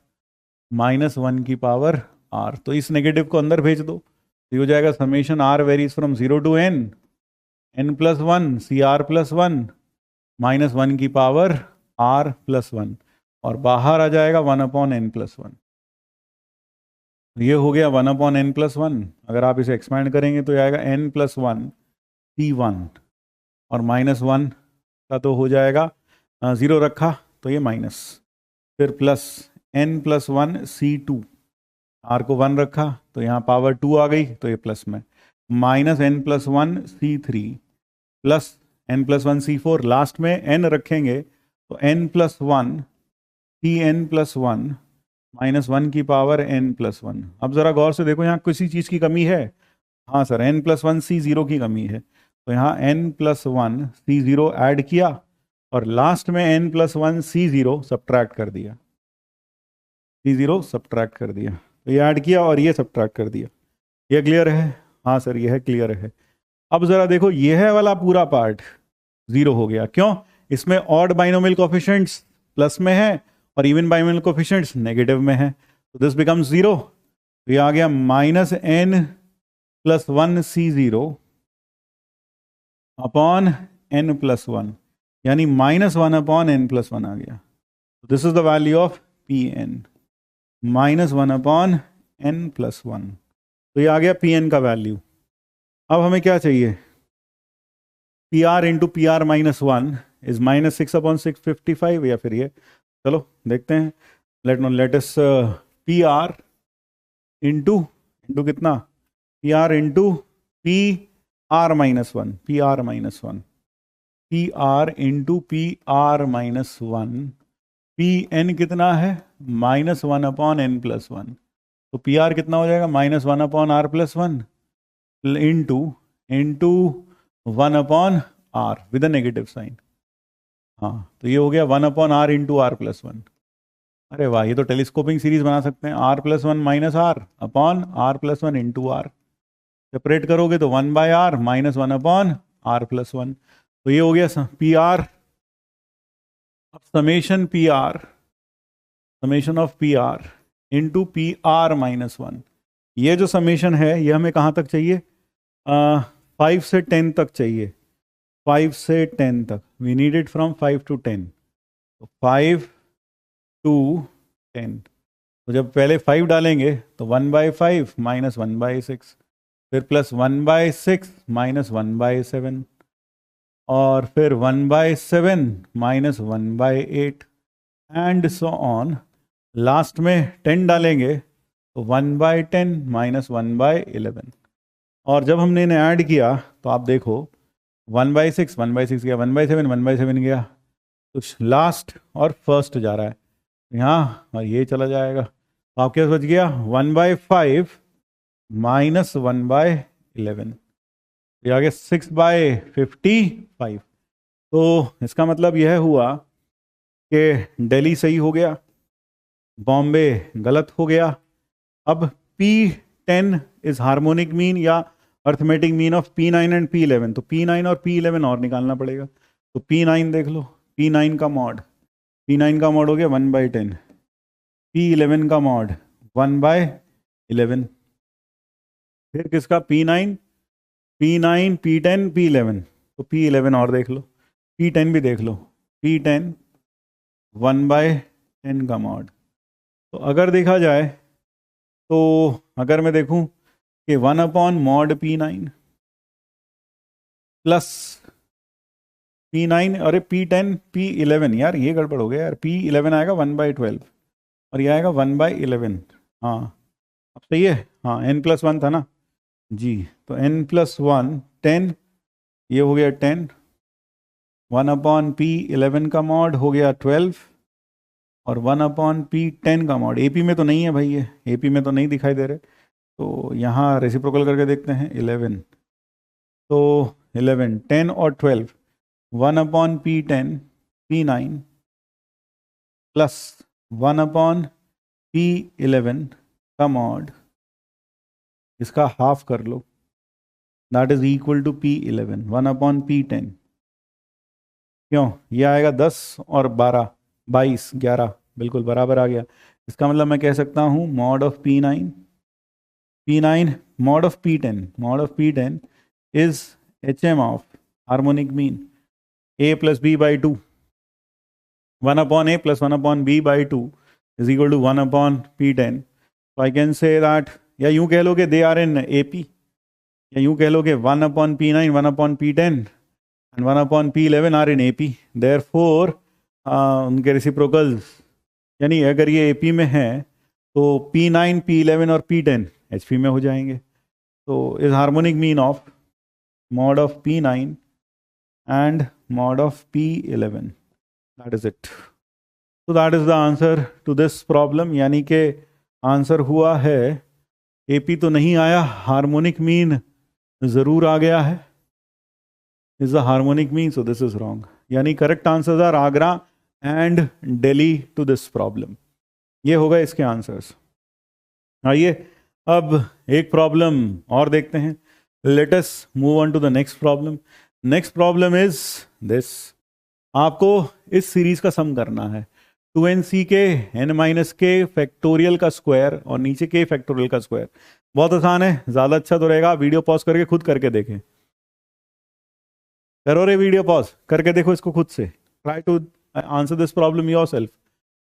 माइनस वन की पावर आर, तो इस नेगेटिव को अंदर भेज दो, तो हो जाएगा summation r varies from 0 to n plus one c r plus one minus one की पावर आर प्लस वन, और बाहर आ जाएगा one upon n plus one. ये हो गया one upon n plus one. अगर आप इसे एक्सपैंड करेंगे तो आएगा n plus one c one, और माइनस वन का तो हो जाएगा 0 रखा तो ये माइनस, फिर प्लस n प्लस वन सी टू, आर को 1 रखा तो यहाँ पावर 2 आ गई तो ये प्लस में, minus n plus one C three plus n plus one C four, last में n रखेंगे तो n plus one C n plus one minus one की पावर n प्लस वन। अब ज़रा गौर से देखो यहाँ किसी चीज़ की कमी है, हाँ sir n plus one C zero की कमी है, तो यहाँ n plus one C zero add किया और लास्ट में n plus one C zero subtract कर दिया, सी ज़ीरो सब्ट्रैक्ट कर दिया, तो ये ऐड किया और ये सब्ट्रैक्ट कर दिया। ये क्लियर है, हाँ सर यह क्लियर है। अब ज़रा देखो यह वाला पूरा पार्ट 0 हो गया, क्यों, इसमें ऑड बाइनोमियल कोफिशिएंट्स प्लस में है और इवन बाइनोमियल कोफिशिएंट्स नेगेटिव में है, तो दिस बिकम्स 0। तो ये आ गया minus n plus one C zero upon n plus one, यानी -1/n+1 आ गया। This is the value of Pn, -1/n+1। तो ये आ गया Pn का वैल्यू। अब हमें क्या चाहिए? PR इंटू PR -1 इज -6/655, या फिर ये, चलो देखते हैं। लेट अस PR इंटू कितना, PR into PR -1, PR -1, PR into PR -1, Pn कितना है? -1/n+1। तो PR कितना हो जाएगा? -1/r+1 into 1/r with a negative sign. हाँ, तो ये हो गया 1/r इंटू r+1। अरे वाह, ये तो टेलीस्कोपिंग सीरीज बना सकते हैं। r+1 -r upon r+1 into r। Separate करोगे तो 1/r -1/r+1। तो ये हो गया PR। अब summation of PR into PR -1। ये जो समेशन है ये हमें कहाँ तक चाहिए? 5 से 10 तक चाहिए। 5 से 10 तक, we need it from 5 to 10। तो 5 to 10, तो जब पहले 5 डालेंगे तो 1/5 -1/6, फिर प्लस 1/6 -1/7, और फिर 1/7 -1/8 एंड सो ऑन। लास्ट में 10 डालेंगे तो 1/10 -1/11। और जब हमने इन्हें ऐड किया तो आप देखो 1/6 1/6 गया, 1/7 1/7 गया, तो लास्ट और फर्स्ट जा रहा है यहाँ, और ये चला जाएगा। तो आपके पास बच गया 1/5 -1/11, ये आ गया 6/55। तो इसका मतलब यह हुआ कि दिल्ली सही हो गया, बॉम्बे गलत हो गया। अब P10 इज हार्मोनिक मीन या arithmetic mean of P9 and P11। तो P9 और P11 और निकालना पड़ेगा। तो P9 देख लो, P9 का मॉड, P9 का मॉड हो गया 1/10, P11 का मॉड 1/11। फिर किसका? P9 P10 P11। तो P11 और देख लो, P10 भी देख लो, P10 1/10 का मॉड। तो अगर देखा जाए, तो अगर मैं देखूं कि 1/mod P9 प्लस P9, अरे P10 P11, यार ये गड़बड़ हो गया यार। P11 आएगा 1/12 और ये आएगा 1/11। हाँ, अब सही है। हाँ, n+1 था ना जी, तो n+1 10, ये हो गया 10, 1/P11 का मॉड हो गया 12, और 1/P10 का मॉड, AP में तो नहीं है भाई, ये AP में तो नहीं दिखाई दे रहे, तो यहाँ रेसिप्रोकल करके देखते हैं 11। तो 11, 10 और 12, 1/P10 P9 प्लस 1/P11 का मॉड, इसका हाफ कर लो, that is equal to P11 1/P10। क्यों? ये आएगा 10 और 12 22 11, बिल्कुल बराबर आ गया। इसका मतलब मैं कह सकता हूँ mod of P9 mod of P10 is HM of harmonic mean A plus B by 2, 1/A plus 1/B/2 is equal to 1/P10। So I can say that, या यूं कह लो कि they are in AP, या यूं कह लो कि 1/P9 1/P10 and 1/P11 are in AP। Therefore उनके रेसिप्रोकल्स, यानी अगर ये AP में है तो P9 P11 और P10 HP में हो जाएंगे। तो is harmonic mean of mod of P9 and mod of P11, that is it। so that is the answer to this problem। यानी कि आंसर हुआ है, AP तो नहीं आया, हार्मोनिक मीन जरूर आ गया है, is the harmonic mean, so this is wrong. यानी correct answers are Agra and Delhi to this problem. ये होगा इसके आंसर्स। आइए अब एक प्रॉब्लम और देखते हैं। Let us move on to the next problem. Next problem is this, आपको इस सीरीज का सम करना है, 2nc के n-k फैक्टोरियल का स्क्वायर और नीचे k फैक्टोरियल का स्क्वायर। बहुत आसान है, ज़्यादा अच्छा तो रहेगा वीडियो पॉज करके खुद करके देखें। करो रे वीडियो पॉज करके देखो इसको खुद से, try to answer this problem yourself.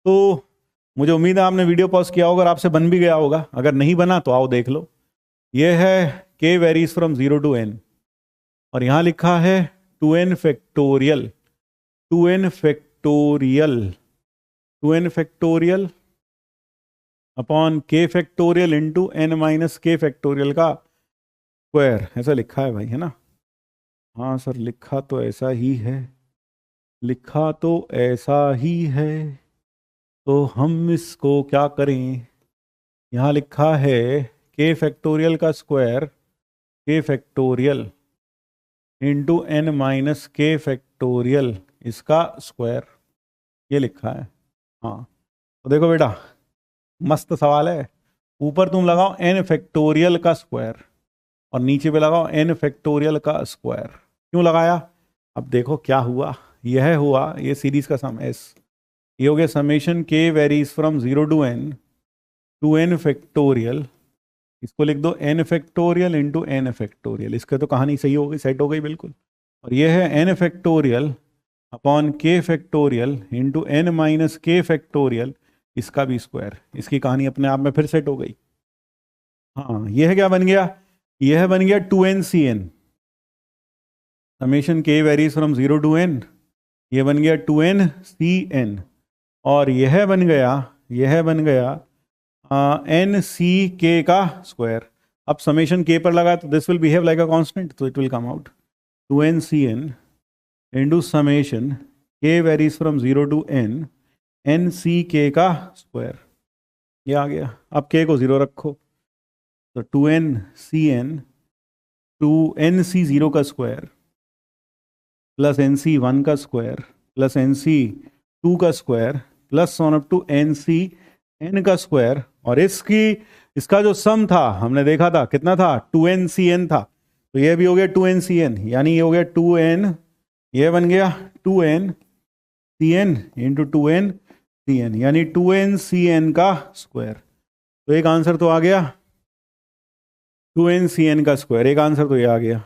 तो मुझे उम्मीद है आपने वीडियो पॉज किया होगा और आपसे बन भी गया होगा, अगर नहीं बना तो आओ देख लो। ये है k varies from 0 to n और यहाँ लिखा है 2n factorial 2n factorial 2n factorial upon k factorial into n minus k factorial का स्क्वायर, ऐसा लिखा है भाई, है ना? हाँ सर लिखा तो ऐसा ही है, लिखा तो ऐसा ही है। तो हम इसको क्या करें, यहाँ लिखा है k फैक्टोरियल का square k factorial into n minus k factorial इसका स्क्वायर, ये लिखा है। हाँ तो देखो बेटा मस्त सवाल है, ऊपर तुम लगाओ n फैक्टोरियल का स्क्वायर और नीचे पे लगाओ n फैक्टोरियल का स्क्वायर। क्यों लगाया? अब देखो क्या हुआ, यह हुआ ये सीरीज का सम s, ये हो गया summation k varies from 0 to n two n factorial, इसको लिख दो n factorial into n factorial, इसका तो कहानी सही हो गई, सेट हो गई बिल्कुल। और ये है n factorial upon k factorial into n minus k factorial, इसका भी स्क्वायर, इसकी कहानी अपने आप में फिर सेट हो गई। हाँ यह क्या बन गया, यह बन गया 2n/cn, summation k varies from 0 to n, ये बन गया 2n/cn और यह बन गया n/c k का स्क्वायर। अब समेशन k पर लगा तो this will behave like a constant, तो it will come out 2n/cn into summation k varies from 0 to n n/c k का स्क्वायर, ये आ गया। अब k को 0 रखो तो 2n/cn 2nc0 का स्क्वायर प्लस nc1 का स्क्वायर प्लस nc2 का square plus 1 up to ncn का स्क्वायर, और इसका जो सम था हमने देखा था कितना था, 2ncn था, तो ये भी हो गया 2ncn, यानी ये हो गया 2n, ये बन गया 2ncn इंटू 2ncn यानी 2ncn का स्क्वायर। तो एक आंसर तो आ गया 2ncn का स्क्वायर, एक आंसर तो ये आ गया।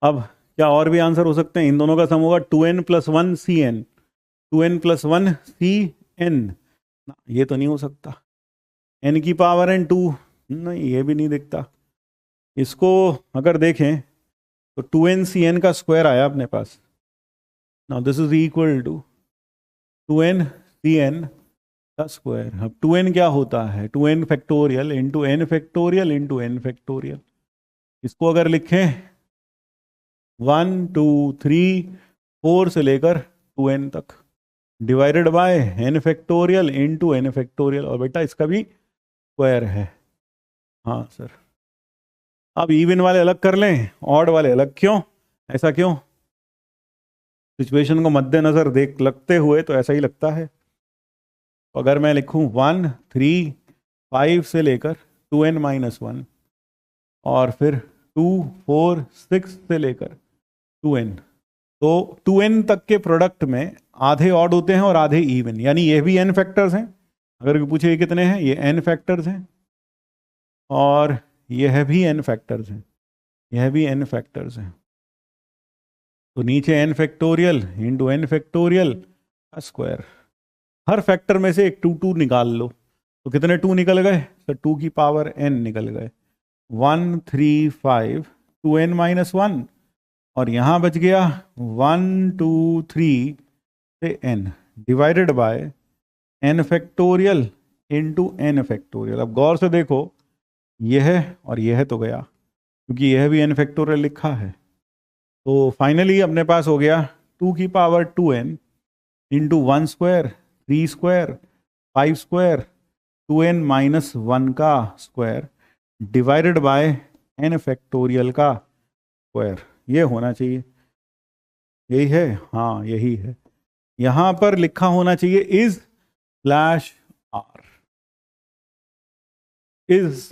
अब क्या और भी आंसर हो सकते हैं, इन दोनों का सम होगा 2n + 1cn 2n + 1cn, ये तो नहीं हो सकता, n की पावर n 2, नहीं ये भी नहीं दिखता। इसको अगर देखें तो 2ncn का स्क्वायर आया अपने पास, now this is equal to 2ncn का स्क्वायर। अब 2n क्या होता है, 2n factorial into n factorial into n factorial, इसको अगर लिखें 1 2 3 4 से लेकर 2n तक divided by n factorial into n factorial, और बेटा इसका भी स्क्वायर है। हाँ सर, अब इवन वाले अलग कर लें, ऑड वाले अलग, क्यों ऐसा क्यों? सिचुएशन को मद्देनजर देख लगते हुए तो ऐसा ही लगता है। तो अगर मैं लिखूं 1 3 5 से लेकर 2n - 1 और फिर 2 4 6 से लेकर 2n, तो 2n तक के प्रोडक्ट में आधे ऑड होते हैं और आधे इवन, यानी ये भी n फैक्टर्स हैं। अगर पूछे ये कितने हैं, ये n फैक्टर्स हैं और यह भी n फैक्टर्स हैं, यह भी n फैक्टर्स हैं। तो नीचे n factorial into n factorial का स्क्वायर, हर फैक्टर में से एक 2 2 निकाल लो, तो कितने 2 निकल गए, तो 2 की पावर n निकल गए, 1 3 5 2n - 1 और यहाँ बच गया 1 2 3 से n divided by n factorial into n factorial. अब गौर से देखो यह और यह तो गया, क्योंकि यह भी n फैक्टोरियल लिखा है। तो फाइनली अपने पास हो गया 2 की power 2n into 1 square 3 square 5 square 2n - 1 का square divided by n factorial का स्क्वायर, ये होना चाहिए, यही है, हाँ यही है। यहां पर लिखा होना चाहिए इज /r, इज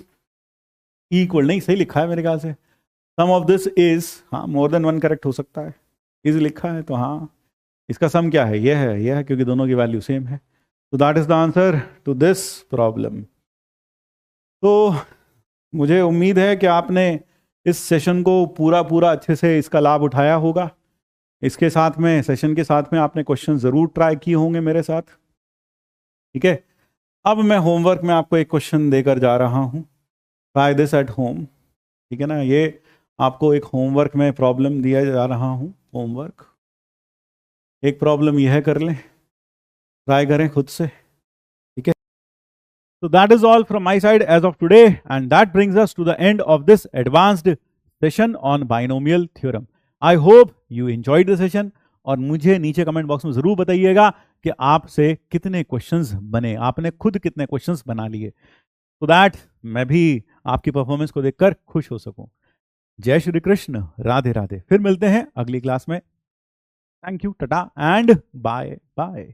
इक्वल, नहीं सही लिखा है मेरे ख्याल से, सम ऑफ दिस इज, हाँ मोर देन 1 करेक्ट हो सकता है, इज लिखा है तो हाँ इसका सम क्या है, यह है, क्योंकि दोनों की वैल्यू सेम है। तो that is the answer to this problem. तो मुझे उम्मीद है कि आपने इस सेशन को पूरा अच्छे से इसका लाभ उठाया होगा। इसके साथ में, सेशन के साथ में आपने क्वेश्चन जरूर ट्राई किए होंगे मेरे साथ, ठीक है। अब मैं होमवर्क में आपको एक क्वेश्चन देकर जा रहा हूं, ट्राई दिस एट होम, ठीक है ना। ये आपको एक होमवर्क में प्रॉब्लम दिया जा रहा हूं, होमवर्क एक प्रॉब्लम यह कर लें, ट्राई करें खुद से, ठीक है। So that is all from my side as of today, and that brings us to the end of this advanced session on binomial theorem. I hope you enjoyed the session, और मुझे नीचे कमेंट बॉक्स में जरूर बताइएगा कि आपसे कितने क्वेश्चंस बने, आपने खुद कितने क्वेश्चंस बना लिए, so that मैं भी आपकी परफॉर्मेंस को देखकर खुश हो सकूं। जय श्री कृष्ण, राधे राधे। फिर मिलते हैं अगली क्लास में। Thank you, tata and bye bye.